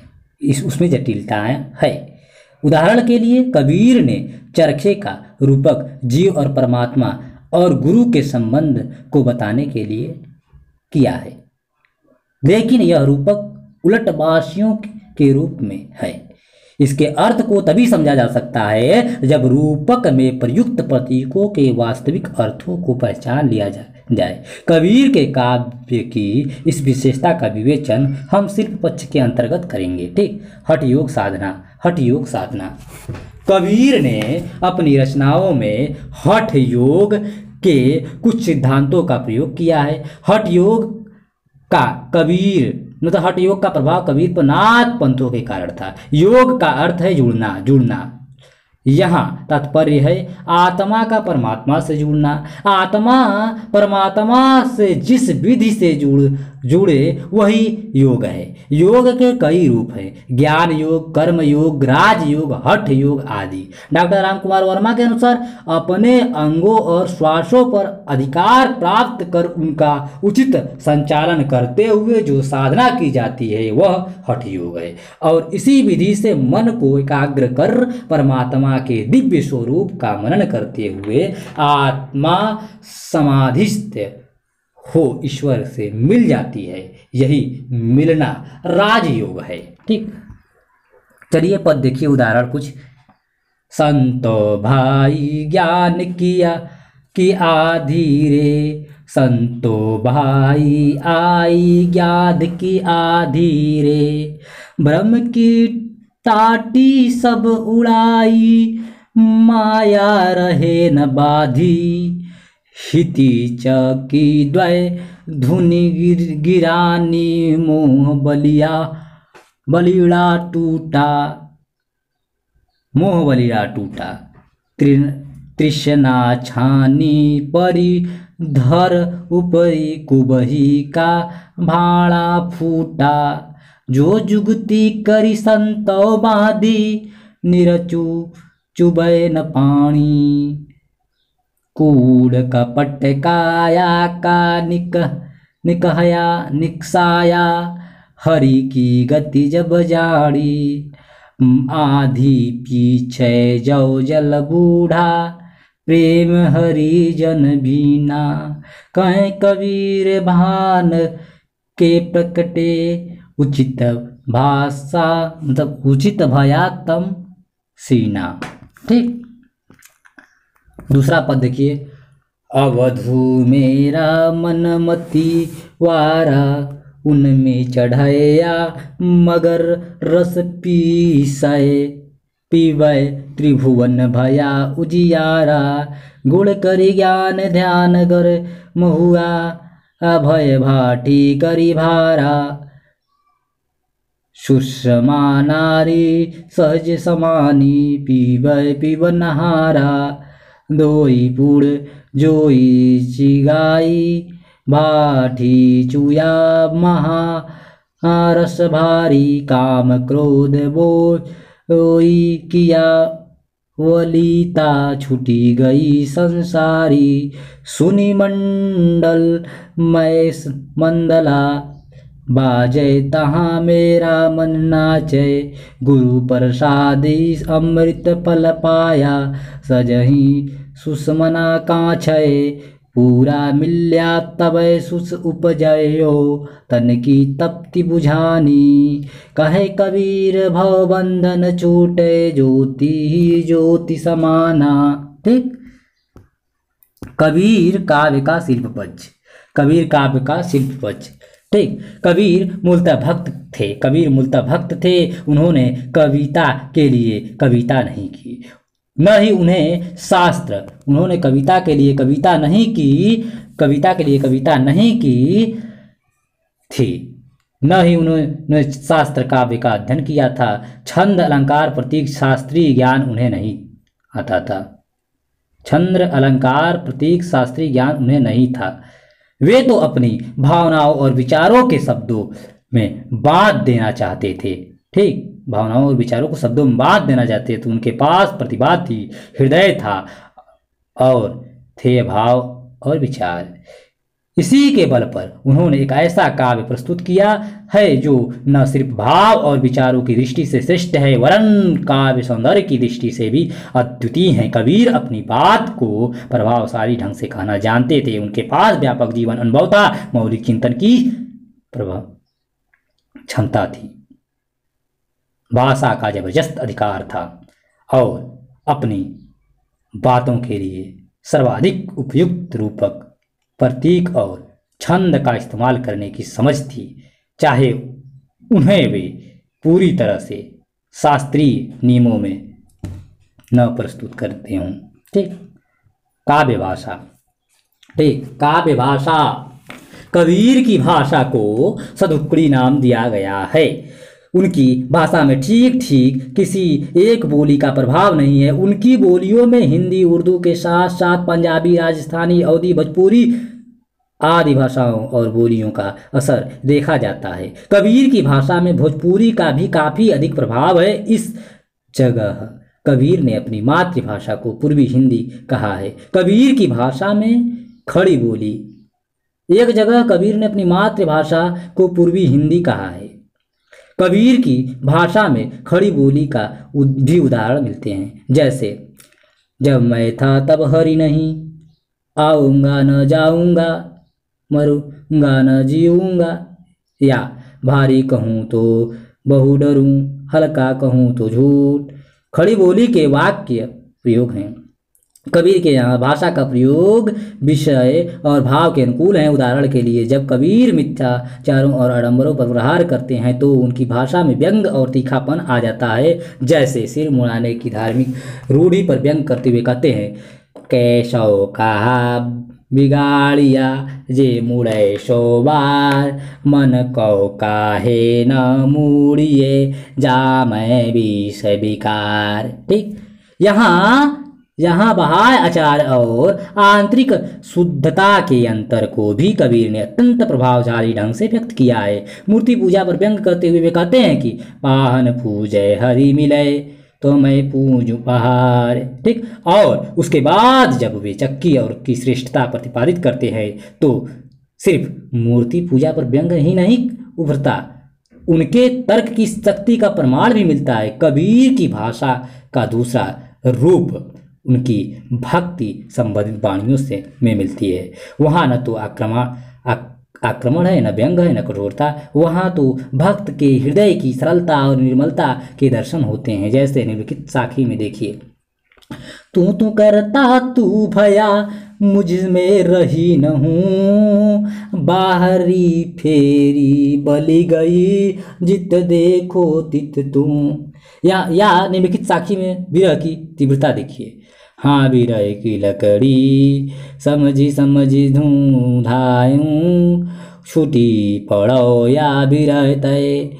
उसमें जटिलताएं है। उदाहरण के लिए कबीर ने चरखे का रूपक जीव और परमात्मा और गुरु के संबंध को बताने के लिए किया है, लेकिन यह रूपक उलटवासियों के रूप में है। इसके अर्थ को तभी समझा जा सकता है जब रूपक में प्रयुक्त प्रतीकों के वास्तविक अर्थों को पहचान लिया जाए। कबीर के काव्य की इस विशेषता का विवेचन हम शिल्प पक्ष के अंतर्गत करेंगे। ठीक, हठ योग साधना। कबीर ने अपनी रचनाओं में हठ योग के कुछ सिद्धांतों का प्रयोग किया है। हठ योग का प्रभाव कबीर पर नाथ पंथों के कारण था। योग का अर्थ है जुड़ना। यहाँ तात्पर्य है आत्मा का परमात्मा से जुड़ना। आत्मा परमात्मा से जिस विधि से जुड़े वही योग है। योग के कई रूप हैं, ज्ञान योग, कर्म योग, राज योग, हठ योग आदि। डॉक्टर रामकुमार वर्मा के अनुसार अपने अंगों और श्वासों पर अधिकार प्राप्त कर उनका उचित संचालन करते हुए जो साधना की जाती है वह हठ योग है, और इसी विधि से मन को एकाग्र कर परमात्मा के दिव्य स्वरूप का मनन करते हुए आत्मा समाधिस्थ हो ईश्वर से मिल जाती है। यही मिलना राजयोग है। ठीक, चलिए पद देखिए, उदाहरण कुछ। संतो भाई ज्ञान किया कि आधी रे, संतो भाई आई ज्ञान की आधी रे, ब्रह्म की टाटी सब उड़ाई, माया रहे न बाधी, हिति चकी द्वय धुनि गिरानी, मोह बलिड़ा टूटा, तृष्णा छानी परी, धर उपरी कुबही का भाड़ा फूटा, जो जुगती करी संतो बाधी निरचु चुबे न पानी। कूड़ कपट काया का निकहया निकसाया हरि की गति जब जाड़ी। आधी पीछे जो जल बूढ़ा प्रेम हरि जन बीना। कहें कबीर भान के प्रकटे उचित भाषा मतलब उचित भया तम सीना। ठीक, दूसरा पद देखिए। अवधू मेरा मन मती वारा उनमें चढ़ाया मगर रस पीसय पीवय त्रिभुवन भया उजियारा। गुण करि ज्ञान ध्यान कर महुआ अभय भाटी करि भारा। सुषमा नारी सहज समानी पीवय पीवनहारा। दोई पुड़ जोई चिगाई भाठी चुया महा रस भारी। काम क्रोध बोई किया वलिता छुटी गई संसारी। सुनि मंडल मैस मंदला बाजय तहाँ मेरा मन नाचे। गुरु प्रसादी अमृत फल पाया सजही सुषमना काछय। पूरा मिल्या तब सुस उपजयो तन की तप्ति बुझानी। कहे कबीर भव बंधन छूटे ज्योति ही ज्योति समाना। ठीक, कबीर काव्य का शिल्प पक्ष। कबीर काव्य का शिल्प पक्ष। ठीक, कबीर मूलतः भक्त थे। कबीर मूलतः भक्त थे। उन्होंने कविता के लिए कविता नहीं की, न ही उन्हें शास्त्र। उन्होंने कविता के लिए कविता नहीं की, कविता के लिए कविता नहीं की थी, न ही उन्होंने शास्त्र काव्य का अध्ययन किया था। छंद अलंकार प्रतीक शास्त्रीय ज्ञान उन्हें नहीं आता था। छंद अलंकार प्रतीक शास्त्रीय ज्ञान उन्हें नहीं था। वे तो अपनी भावनाओं और विचारों के शब्दों में बात देना चाहते थे। ठीक, भावनाओं और विचारों को शब्दों में बात देना चाहते थे। उनके पास प्रतिभा थी, हृदय था और थे भाव और विचार। इसी के बल पर उन्होंने एक ऐसा काव्य प्रस्तुत किया है जो न सिर्फ भाव और विचारों की दृष्टि से श्रेष्ठ है वरन काव्य सौंदर्य की दृष्टि से भी अद्वितीय है। कबीर अपनी बात को प्रभावशाली ढंग से कहना जानते थे। उनके पास व्यापक जीवन अनुभव था, मौलिक चिंतन की प्रभाव क्षमता थी, भाषा का जबरदस्त अधिकार था और अपनी बातों के लिए सर्वाधिक उपयुक्त रूपक प्रतीक और छंद का इस्तेमाल करने की समझ थी, चाहे उन्हें वे पूरी तरह से शास्त्रीय नियमों में न प्रस्तुत करते हों। ठीक, काव्य भाषा। ठीक, काव्य भाषा। कबीर की भाषा को सदुक्कड़ी नाम दिया गया है। उनकी भाषा में ठीक ठीक किसी एक बोली का प्रभाव नहीं है। उनकी बोलियों में हिंदी उर्दू के साथ साथ पंजाबी, राजस्थानी, अवधी, भोजपुरी आदि भाषाओं और बोलियों का असर देखा जाता है। कबीर की भाषा में भोजपुरी का भी काफ़ी अधिक प्रभाव है। इस जगह कबीर ने अपनी मातृभाषा को पूर्वी हिंदी कहा है। कबीर की भाषा में खड़ी बोली। एक जगह कबीर ने अपनी मातृभाषा को पूर्वी हिंदी कहा है। कबीर की भाषा में खड़ी बोली का भी उदाहरण मिलते हैं, जैसे जब मैं था तब हरि नहीं, आऊँगा न जाऊँगा, मरूँगा न जीऊँगा, या भारी कहूँ तो बहु डरूँ, हल्का कहूँ तो झूठ। खड़ी बोली के वाक्य प्रयोग हैं। कबीर के यहाँ भाषा का प्रयोग विषय और भाव के अनुकूल है। उदाहरण के लिए जब कबीर मिथ्याचारों और आडंबरों पर प्रहार करते हैं तो उनकी भाषा में व्यंग और तीखापन आ जाता है। जैसे सिर मुड़ाने की धार्मिक रूढ़ी पर व्यंग करते हुए कहते हैं, कैसो कहा बिगाड़िया जे मुड़े सो बार, मन को काहे न मुड़िए जा मैं विष विकार। ठीक, यहाँ यहाँ बहाय आचार और आंतरिक शुद्धता के अंतर को भी कबीर ने अत्यंत प्रभावशाली ढंग से व्यक्त किया है। मूर्ति पूजा पर व्यंग करते हुए वे कहते हैं कि पाहन पूजय हरि मिलय तो मैं पूजू पहाड़। ठीक, और उसके बाद जब वे चक्की और की श्रेष्ठता प्रतिपादित करते हैं तो सिर्फ मूर्ति पूजा पर व्यंग ही नहीं उभरता, उनके तर्क की शक्ति का प्रमाण भी मिलता है। कबीर की भाषा का दूसरा रूप उनकी भक्ति संबंधित वाणियों से में मिलती है। वहाँ न तो आक्रमण है, न व्यंग है, न कठोरता, वहाँ तो भक्त के हृदय की सरलता और निर्मलता के दर्शन होते हैं। जैसे निम्नलिखित साखी में देखिए, तू करता तू भया मुझ में रही न हूँ, बाहरी फेरी बली गई जित देखो तित तू। या निम्नलिखित साखी में विरह की तीव्रता देखिए। हाँ विरह की लकड़ी समझी धूधायूं, छूटी पड़ो या विरह तय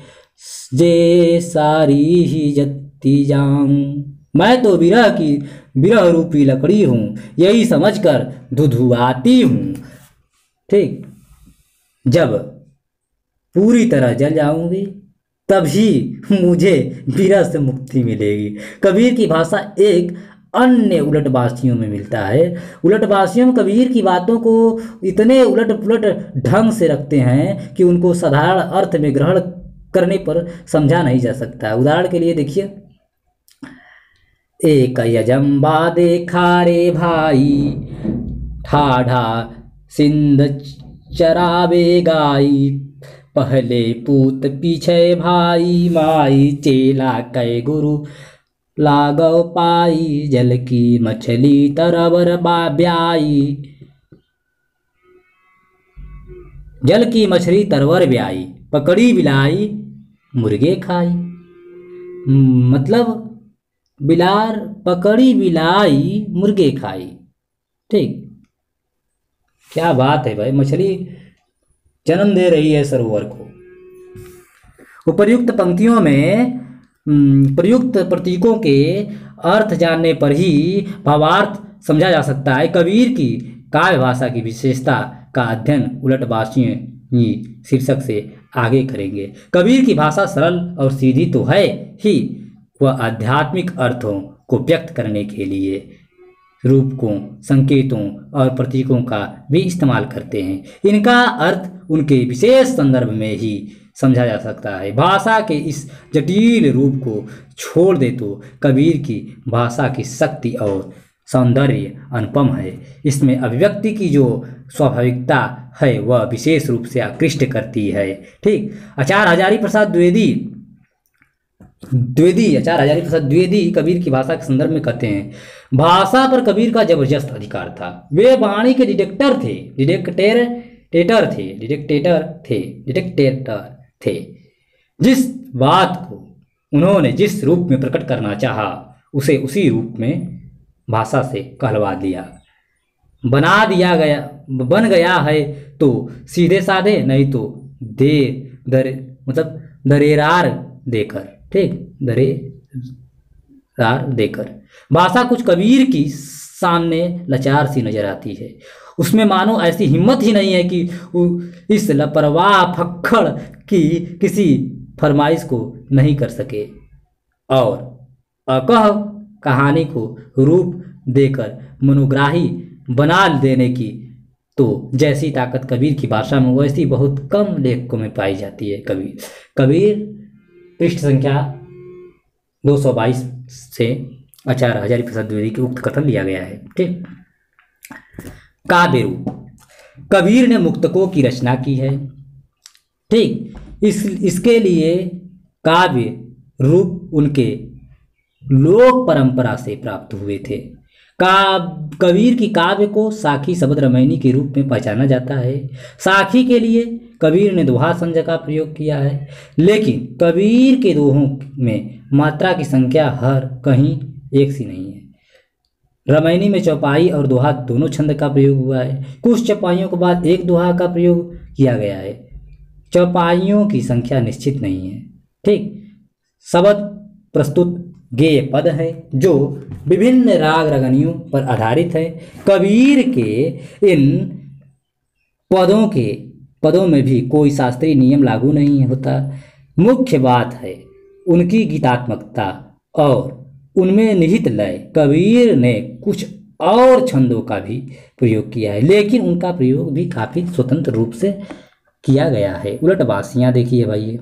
जे सारी ही जत्ती जाऊं। मैं तो विरह रूपी लकड़ी हूँ, यही समझकर धुधुआती हूँ। ठीक, जब पूरी तरह जल जाऊंगी तभी मुझे विरह से मुक्ति मिलेगी। कबीर की भाषा एक अन्य उलटबासियों में मिलता है। उलटबासियों कबीर की बातों को इतने उलट पुलट ढंग से रखते हैं कि उनको साधारण अर्थ में ग्रहण करने पर समझा नहीं जा सकता। उदाहरण के लिए देखिए, एक यजम्बा देखा रे भाई, ठाढ़ा सिंध चरावे गाई, पहले पूत पीछे भाई माई, चेला कै गुरु लागव पाई, जल की मछली तरवर ब्याई, जल की मछली तरवर ब्याई, पकड़ी बिलाई मुर्गे खाई। मतलब बिलार पकड़ी बिलाई मुर्गे खाई। ठीक, क्या बात है भाई, मछली जन्म दे रही है सरोवर को। उपर्युक्त पंक्तियों में प्रयुक्त प्रतीकों के अर्थ जानने पर ही भावार्थ समझा जा सकता है। कबीर की काव्य भाषा की विशेषता का अध्ययन उलटबासियों शीर्षक से आगे करेंगे। कबीर की भाषा सरल और सीधी तो है ही, वह आध्यात्मिक अर्थों को व्यक्त करने के लिए रूपकों, संकेतों और प्रतीकों का भी इस्तेमाल करते हैं। इनका अर्थ उनके विशेष संदर्भ में ही समझा जा सकता है। भाषा के इस जटिल रूप को छोड़ दे तो कबीर की भाषा की शक्ति और सौंदर्य अनुपम है। इसमें अभिव्यक्ति की जो स्वाभाविकता है वह विशेष रूप से आकृष्ट करती है। ठीक, आचार्य हजारी प्रसाद द्विवेदी कबीर की भाषा के संदर्भ में कहते हैं, भाषा पर कबीर का जबरदस्त अधिकार था। वे वाणी के डिटेक्टर थे। जिस बात को उन्होंने जिस रूप में प्रकट करना चाहा उसे उसी रूप में भाषा से कहलवा दिया, बन गया है तो सीधे साधे, नहीं तो दरेरार देकर। ठीक, दरेरार देकर भाषा कुछ कबीर की सामने लाचार सी नजर आती है। उसमें मानो ऐसी हिम्मत ही नहीं है कि इस लापरवाह फक्कड़ की किसी फरमाइश को नहीं कर सके और अकह कहानी को रूप देकर मनोग्राही बना देने की तो जैसी ताकत कबीर की भाषा में वैसी बहुत कम लेखकों में पाई जाती है। कबीर पृष्ठ संख्या 222 से आचार्य हजारी प्रसाद द्विवेदी के उक्त कथन लिया गया है। ठीक, काव्य रूप, कबीर ने मुक्तकों की रचना की है। ठीक, इसके लिए काव्य रूप उनके लोक परंपरा से प्राप्त हुए थे। कबीर की काव्य को साखी शब्द रामायणी के रूप में पहचाना जाता है। साखी के लिए कबीर ने दोहा संज्ञा का प्रयोग किया है, लेकिन कबीर के दोहों में मात्रा की संख्या हर कहीं एक सी नहीं है। रामायणी में चौपाई और दोहा दोनों छंद का प्रयोग हुआ है। कुछ चौपाइयों के बाद एक दोहा का प्रयोग किया गया है। चौपाइयों की संख्या निश्चित नहीं है। ठीक, शब्द प्रस्तुत गेय पद है जो विभिन्न राग रगनियों पर आधारित है। कबीर के इन पदों में भी कोई शास्त्रीय नियम लागू नहीं होता। मुख्य बात है उनकी गीतात्मकता और उनमें निहित लय। कबीर ने कुछ और छंदों का भी प्रयोग किया है, लेकिन उनका प्रयोग भी काफ़ी स्वतंत्र रूप से किया गया है। उलटबासियाँ देखिए भाई,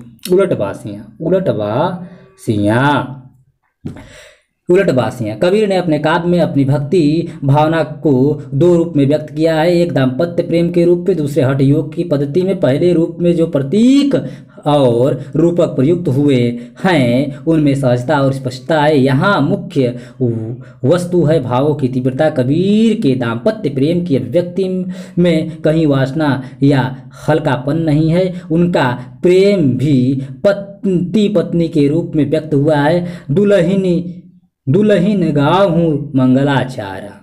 उलटबासियाँ कबीर ने अपने काव्य में अपनी भक्ति भावना को दो रूप में व्यक्त किया है, एक दाम्पत्य प्रेम के रूप में, दूसरे हठ योग की पद्धति में। पहले रूप में जो प्रतीक और रूपक प्रयुक्त हुए हैं उनमें सहजता और स्पष्टता है। यहाँ मुख्य वस्तु है भावों की तीव्रता। कबीर के दाम्पत्य प्रेम की अभिव्यक्ति में कहीं वासना या हल्कापन नहीं है। उनका प्रेम भी पति पत्नी के रूप में व्यक्त हुआ है। दुल्हन गाऊं मंगलाचारा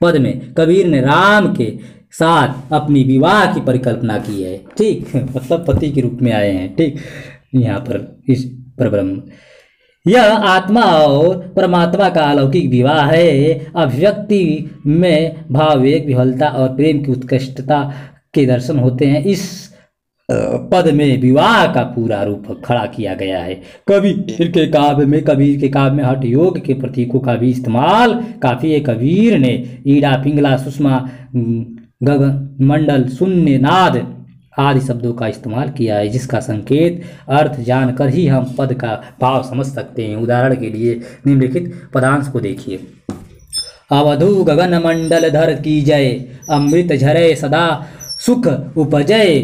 पद में कबीर ने राम के साथ अपनी विवाह की परिकल्पना की है। ठीक, मतलब पति के रूप में आए हैं। ठीक, यहाँ पर इस परब्रह्म यह आत्मा और परमात्मा का अलौकिक विवाह है। अभिव्यक्ति में भाववेग, विह्वलता और प्रेम की उत्कृष्टता के दर्शन होते हैं। इस पद में विवाह का पूरा रूप खड़ा किया गया है। कबीर के काव्य में हठ योग के प्रतीकों का भी इस्तेमाल काफी है। कबीर ने ईड़ा, पिंगला, सुषमा, गगन मंडल, शून्य, नाद आदि शब्दों का इस्तेमाल किया है, जिसका संकेत अर्थ जानकर ही हम पद का भाव समझ सकते हैं। उदाहरण के लिए निम्नलिखित पदांश को देखिए। अवधू गगन मंडल धर की जय, अमृत झरे सदा सुख उपजय,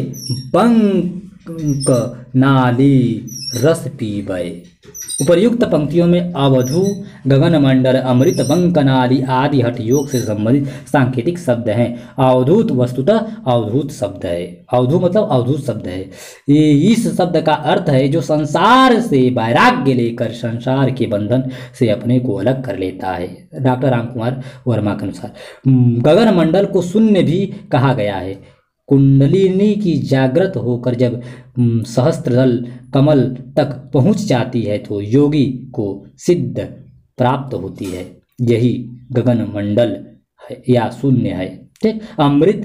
पंक नाली रस पीबय। उपर्युक्त पंक्तियों में अवधू, गगन मंडल, अमृत, बंक नाली आदि हठ योग से संबंधित सांकेतिक शब्द हैं। अवधूत वस्तुतः अवधूत शब्द है। अवधू मतलब अवधूत शब्द है। ये इस शब्द का अर्थ है जो संसार से वैराग्य लेकर संसार के बंधन से अपने को अलग कर लेता है। डॉक्टर रामकुमार वर्मा के अनुसार गगन मंडल को शून्य भी कहा गया है। कुंडलिनी की जागृत होकर जब सहस्त्रदल कमल तक पहुंच जाती है तो योगी को सिद्ध प्राप्त होती है। यही गगन मंडल है या शून्य है। ठीक, अमृत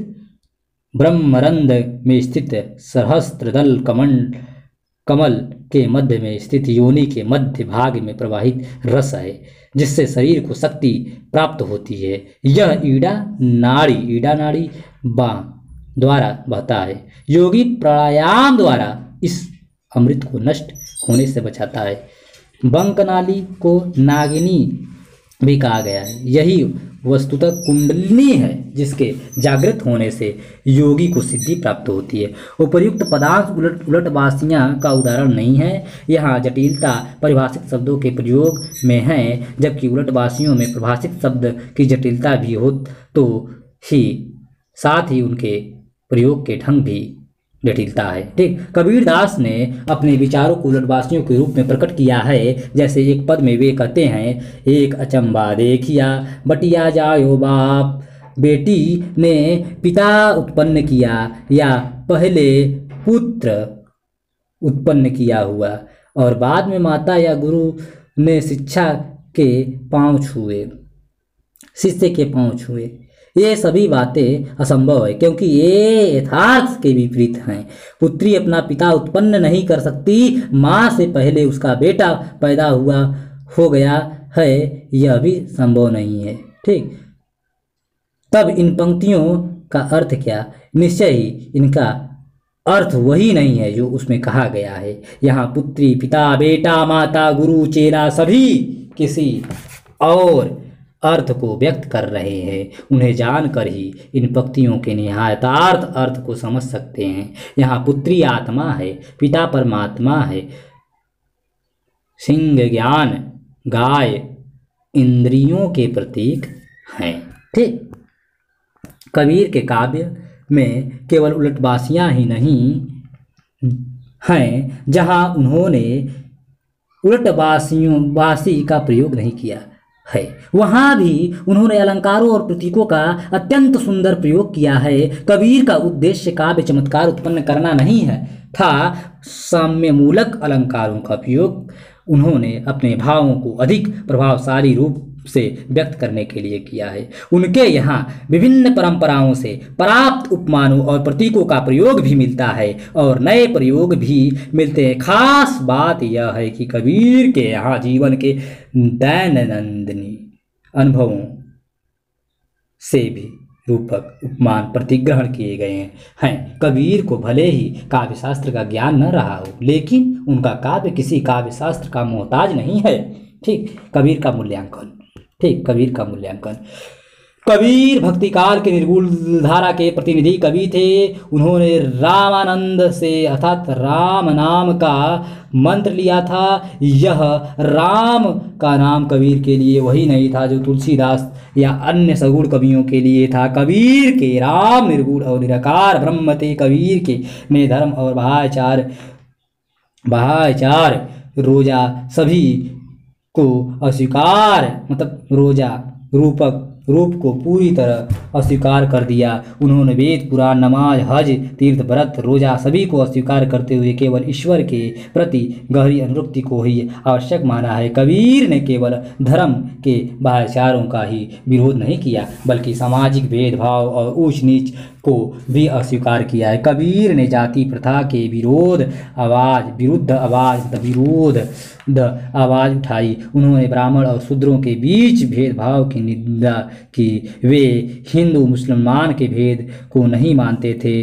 ब्रह्मरंध में स्थित सहस्त्रदल कमल के मध्य में स्थित योनि के मध्य भाग में प्रवाहित रस है, जिससे शरीर को शक्ति प्राप्त होती है। यह ईड़ा नाड़ी द्वारा बहता है। योगी प्राणायाम द्वारा इस अमृत को नष्ट होने से बचाता है। बंकनाली को नागिनी भी कहा गया है। यही वस्तुतः कुंडलिनी है जिसके जागृत होने से योगी को सिद्धि प्राप्त होती है। उपर्युक्त पदांश उलटबासियाँ का उदाहरण नहीं है। यहाँ जटिलता परिभाषित शब्दों के प्रयोग में है, जबकि उलटबासियों में परिभाषित शब्द की जटिलता भी हो तो साथ ही उनके प्रयोग के ढंग भी जटिलता है। ठीक, कबीरदास ने अपने विचारों को उलटबासियों के रूप में प्रकट किया है। जैसे एक पद में वे कहते हैं, एक अचंबा देखिया बटिया जायो बाप, बेटी ने पिता उत्पन्न किया या पहले पुत्र उत्पन्न किया हुआ और बाद में माता या गुरु ने शिष्य के पांव छुए। ये सभी बातें असंभव है क्योंकि ये यथार्थ के विपरीत हैं। पुत्री अपना पिता उत्पन्न नहीं कर सकती, माँ से पहले उसका बेटा पैदा हो गया है, यह भी संभव नहीं है। ठीक, तब इन पंक्तियों का अर्थ क्या? निश्चय ही इनका अर्थ वही नहीं है जो उसमें कहा गया है। यहाँ पुत्री, पिता, बेटा, माता, गुरु, चेला सभी किसी और अर्थ को व्यक्त कर रहे हैं। उन्हें जानकर ही इन पंक्तियों के निहितार्थ अर्थ को समझ सकते हैं। यहाँ पुत्री आत्मा है, पिता परमात्मा है, सिंह ज्ञान, गाय इंद्रियों के प्रतीक हैं। ठीक, कबीर के काव्य में केवल उलटबासियाँ ही नहीं हैं, जहाँ उन्होंने उलटबासी का प्रयोग नहीं किया है, वहाँ भी उन्होंने अलंकारों और प्रतीकों का अत्यंत सुंदर प्रयोग किया है। कबीर का उद्देश्य काव्य चमत्कार उत्पन्न करना नहीं है था, साम्यमूलक अलंकारों का प्रयोग उन्होंने अपने भावों को अधिक प्रभावशाली रूप से व्यक्त करने के लिए किया है। उनके यहाँ विभिन्न परंपराओं से प्राप्त उपमानों और प्रतीकों का प्रयोग भी मिलता है और नए प्रयोग भी मिलते हैं। खास बात यह है कि कबीर के यहाँ जीवन के दैनंदिनी अनुभवों से भी रूपक उपमान प्रतिग्रहण किए गए हैं। कबीर को भले ही काव्य शास्त्र का ज्ञान न रहा हो, लेकिन उनका काव्य किसी काव्य शास्त्र का मोहताज नहीं है। ठीक, कबीर का मूल्यांकन। ठीक, कबीर का मूल्यांकन। कबीर भक्तिकाल के निर्गुण धारा के प्रतिनिधि कवि थे। उन्होंने रामानंद से अर्थात राम नाम का मंत्र लिया था। यह राम का नाम कबीर के लिए वही नहीं था जो तुलसीदास या अन्य सगुण कवियों के लिए था। कबीर के राम निर्गुण और निराकार ब्रह्म थे। कबीर के ने धर्म और भाईचार रोजा सभी को अस्वीकार, मतलब रोजा रूप को पूरी तरह अस्वीकार कर दिया। उन्होंने वेद, पुराण, नमाज, हज, तीर्थ, व्रत, रोजा सभी को अस्वीकार करते हुए केवल ईश्वर के प्रति गहरी अनुरक्ति को ही आवश्यक माना है। कबीर ने केवल धर्म के भाईचारों का ही विरोध नहीं किया, बल्कि सामाजिक भेदभाव और ऊंच नीच को भी अस्वीकार किया है। कबीर ने जाति प्रथा के विरुद्ध आवाज उठाई। उन्होंने ब्राह्मण और शूद्रों के बीच भेदभाव की निंदा की। वे हिंदू मुसलमान के भेद को नहीं मानते थे।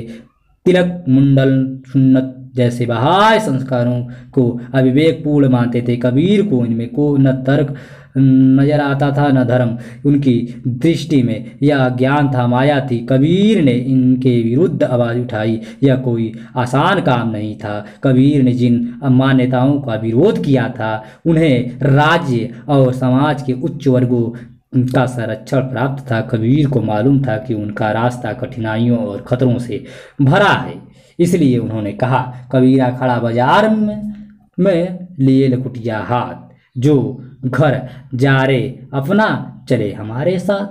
तिलक, मुंडन, सुन्नत जैसे बाह्य संस्कारों को अविवेकपूर्ण मानते थे। कबीर को इनमें को न तर्क नजर आता था न धर्म। उनकी दृष्टि में यह अज्ञान था, माया थी। कबीर ने इनके विरुद्ध आवाज उठाई। यह कोई आसान काम नहीं था। कबीर ने जिन मान्यताओं का विरोध किया था उन्हें राज्य और समाज के उच्च वर्गों का संरक्षण प्राप्त था। कबीर को मालूम था कि उनका रास्ता कठिनाइयों और खतरों से भरा है। इसलिए उन्होंने कहा, कबीरा खड़ा बाजार में लिए लकुटिया हाथ, जो घर जा रे अपना चले हमारे साथ।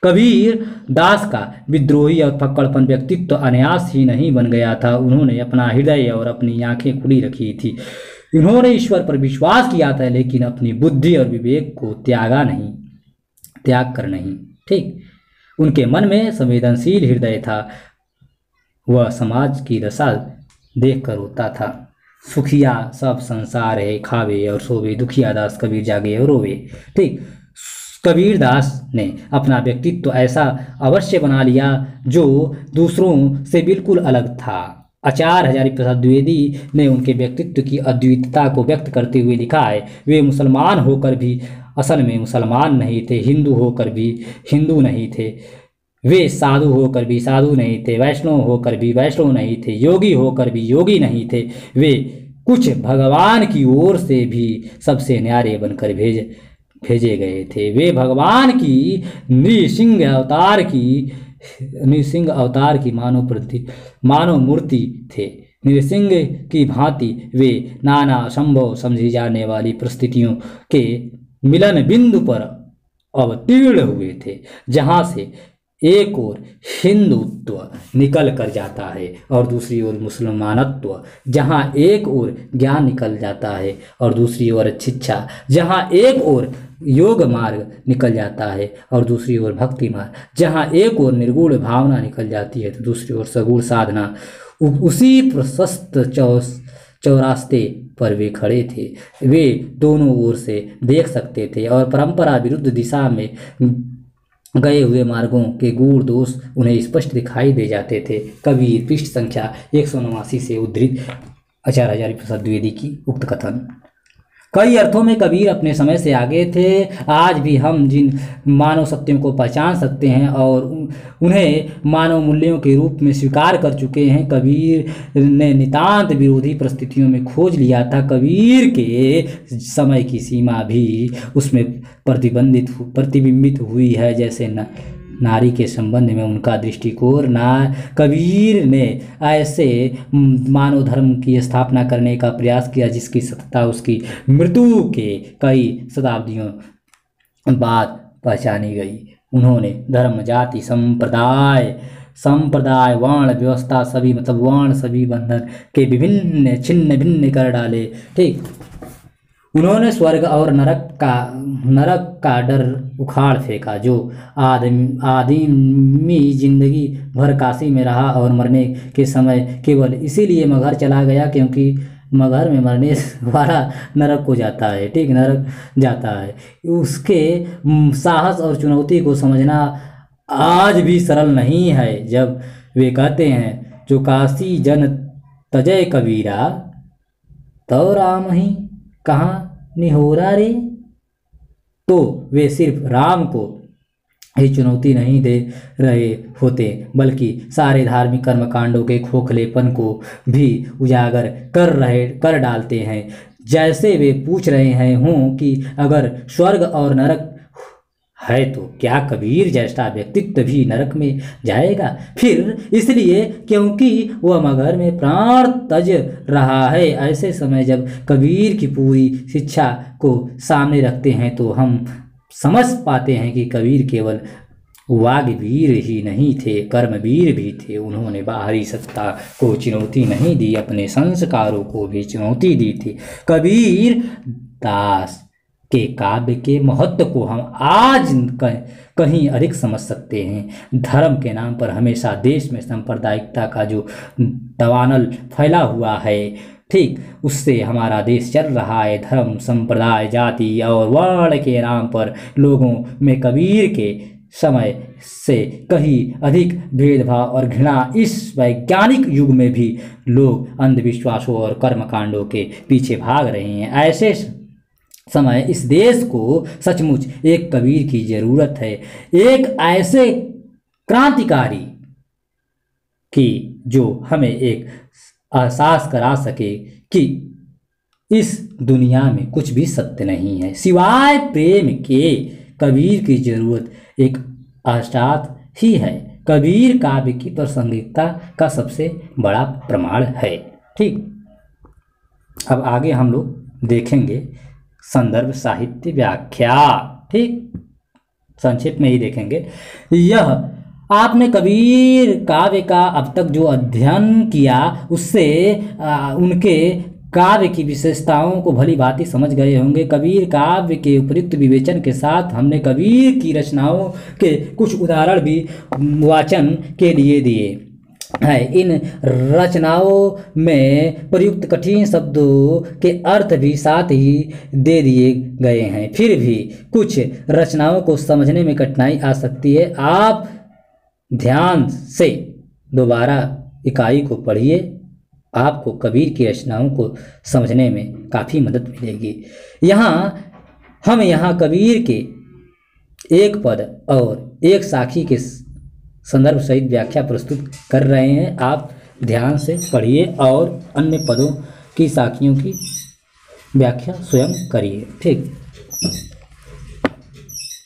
कबीर दास का विद्रोही और फक्कड़पन व्यक्तित्व अनायास ही नहीं बन गया था। उन्होंने अपना हृदय और अपनी आंखें खुली रखी थी। उन्होंने ईश्वर पर विश्वास किया था, लेकिन अपनी बुद्धि और विवेक को त्याग कर नहीं। ठीक, उनके मन में संवेदनशील हृदय था। वह समाज की दशा देखकर रोता था। सुखिया सब संसार है खावे और सोवे, दुखिया दास कबीर जागे और रोवे। ठीक, कबीर दास ने अपना व्यक्तित्व ऐसा अवश्य बना लिया जो दूसरों से बिल्कुल अलग था। आचार्य हजारी प्रसाद द्विवेदी ने उनके व्यक्तित्व की अद्वितीयता को व्यक्त करते हुए लिखा है, वे मुसलमान होकर भी असल में मुसलमान नहीं थे, हिंदू होकर भी हिंदू नहीं थे, वे साधु होकर भी साधु नहीं थे, वैष्णव होकर भी वैष्णव नहीं थे, योगी होकर भी योगी नहीं थे। वे कुछ भगवान की ओर से भी सबसे न्यारे बनकर भेजे गए थे। वे भगवान की नृसिंह अवतार की मानव मूर्ति थे। नृसिंह की भांति वे नाना असंभव समझी जाने वाली परिस्थितियों के मिलन बिंदु पर अवतीर्ण हुए थे, जहाँ से एक ओर हिंदुत्व निकल कर जाता है और दूसरी ओर मुसलमानत्व, जहाँ एक ओर ज्ञान निकल जाता है और दूसरी ओर शिक्षा, जहाँ एक ओर योग मार्ग निकल जाता है और दूसरी ओर भक्ति मार्ग, जहाँ एक ओर निर्गुण भावना निकल जाती है तो दूसरी ओर सगुण साधना। उसी प्रशस्त चौरास्ते पर वे खड़े थे। वे दोनों ओर से देख सकते थे और परंपरा विरुद्ध दिशा में गए हुए मार्गों के गूढ़ दोष उन्हें स्पष्ट दिखाई दे जाते थे। कबीर, पृष्ठ संख्या 189 से उद्धृत आचार्य हजारी प्रसाद द्विवेदी की उक्त कथन। कई अर्थों में कबीर अपने समय से आगे थे। आज भी हम जिन मानव सत्यों को पहचान सकते हैं और उन्हें मानव मूल्यों के रूप में स्वीकार कर चुके हैं, कबीर ने नितांत विरोधी परिस्थितियों में खोज लिया था। कबीर के समय की सीमा भी उसमें प्रतिबिंबित हुई है, जैसे नारी के संबंध में उनका दृष्टिकोण। कबीर ने ऐसे मानव धर्म की स्थापना करने का प्रयास किया जिसकी सत्ता उसकी मृत्यु के कई शताब्दियों बाद पहचानी गई। उन्होंने धर्म, जाति, संप्रदाय, वर्ण व्यवस्था सभी वर्ण सभी बंधन के विभिन्न छिन्न भिन्न कर डाले। ठीक, उन्होंने स्वर्ग और नरक का डर उखाड़ फेंका। जो आदमी जिंदगी भर काशी में रहा और मरने के समय केवल इसीलिए मगहर चला गया क्योंकि मगहर में मरने वाला नरक को जाता है, ठीक, नरक जाता है। उसके साहस और चुनौती को समझना आज भी सरल नहीं है। जब वे कहते हैं जो काशी जन तजय कबीरा, तो राम ही कहाँ निहोरा रे, तो वे सिर्फ राम को ही चुनौती नहीं दे रहे होते बल्कि सारे धार्मिक कर्मकांडों के खोखलेपन को भी उजागर कर डालते हैं। जैसे वे पूछ रहे हैं हों कि अगर स्वर्ग और नरक है तो क्या कबीर जैसा व्यक्तित्व भी नरक में जाएगा? फिर इसलिए क्योंकि वह मगहर में प्राण तज रहा है। ऐसे समय जब कबीर की पूरी शिक्षा को सामने रखते हैं तो हम समझ पाते हैं कि कबीर केवल वाग्वीर ही नहीं थे, कर्मवीर भी थे। उन्होंने बाहरी सत्ता को चुनौती नहीं दी, अपने संस्कारों को भी चुनौती दी थी। कबीर दास के काव्य के महत्व को हम आज कहीं अधिक समझ सकते हैं। धर्म के नाम पर हमेशा देश में सांप्रदायिकता का जो दावानल फैला हुआ है, ठीक, उससे हमारा देश चल रहा है। धर्म, संप्रदाय, जाति और वर्ण के नाम पर लोगों में कबीर के समय से कहीं अधिक भेदभाव और घृणा। इस वैज्ञानिक युग में भी लोग अंधविश्वासों और कर्मकांडों के पीछे भाग रहे हैं। ऐसे समय इस देश को सचमुच एक कबीर की जरूरत है, एक ऐसे क्रांतिकारी की जो हमें एक एहसास करा सके कि इस दुनिया में कुछ भी सत्य नहीं है सिवाय प्रेम के। कबीर की जरूरत एक अष्टात ही है। कबीर काव्य की प्रासंगिकता का सबसे बड़ा प्रमाण है, ठीक। अब आगे हम लोग देखेंगे संदर्भ साहित्य व्याख्या, ठीक, संक्षिप्त में ही देखेंगे। यह आपने कबीर काव्य का अब तक जो अध्ययन किया उससे उनके काव्य की विशेषताओं को भली भांति समझ गए होंगे। कबीर काव्य के उपयुक्त विवेचन के साथ हमने कबीर की रचनाओं के कुछ उदाहरण भी वाचन के लिए दिए है। इन रचनाओं में प्रयुक्त कठिन शब्दों के अर्थ भी साथ ही दे दिए गए हैं। फिर भी कुछ रचनाओं को समझने में कठिनाई आ सकती है। आप ध्यान से दोबारा इकाई को पढ़िए, आपको कबीर की रचनाओं को समझने में काफ़ी मदद मिलेगी। हम यहाँ कबीर के एक पद और एक साखी के संदर्भ सहित व्याख्या प्रस्तुत कर रहे हैं। आप ध्यान से पढ़िए और अन्य पदों की साखियों की व्याख्या स्वयं करिए, ठीक।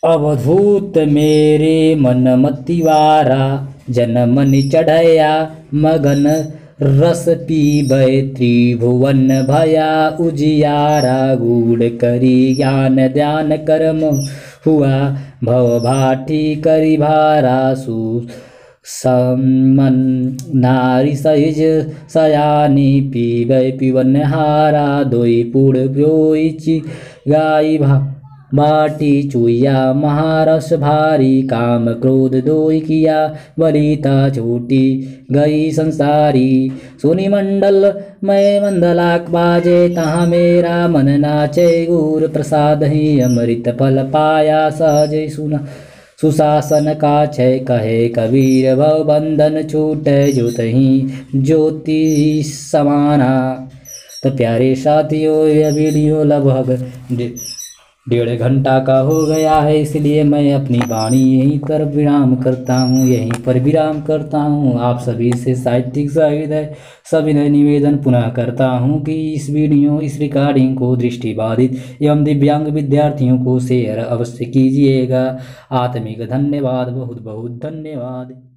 अवधूत मेरे मन मतिवारा, जनमन चढ़या मगन रस पीबय त्रिभुवन भया उजियारा। गूढ़ करी ज्ञान ध्यान कर्म हुआ, भव भाटी करी भारा सुसमन नारी सहिज सयानी। पीबय पिवन हारा, दोई पुड़ ब्योई गाई बाटी चुया। महारस भारी काम क्रोध दोई किया, बलिता छूटी गई संसारी। सुनि मंडल मैं मंदलाक बाजे, तहाँ मेरा मन नाचे। गुर प्रसाद ही अमृत फल पाया, सहज सुना सुशासन का क्षय। कहे कबीर भव बंधन छूटे, ज्योति ज्योति समाना। तो प्यारे साथियों, यह वीडियो लगभग 1.5 घंटा का हो गया है, इसलिए मैं अपनी वाणी यहीं पर विराम करता हूँ। आप सभी से साहित्यिक सविनय निवेदन पुनः करता हूँ कि इस रिकॉर्डिंग को दृष्टिबाधित एवं दिव्यांग विद्यार्थियों को शेयर अवश्य कीजिएगा। आत्मिक धन्यवाद, बहुत बहुत धन्यवाद।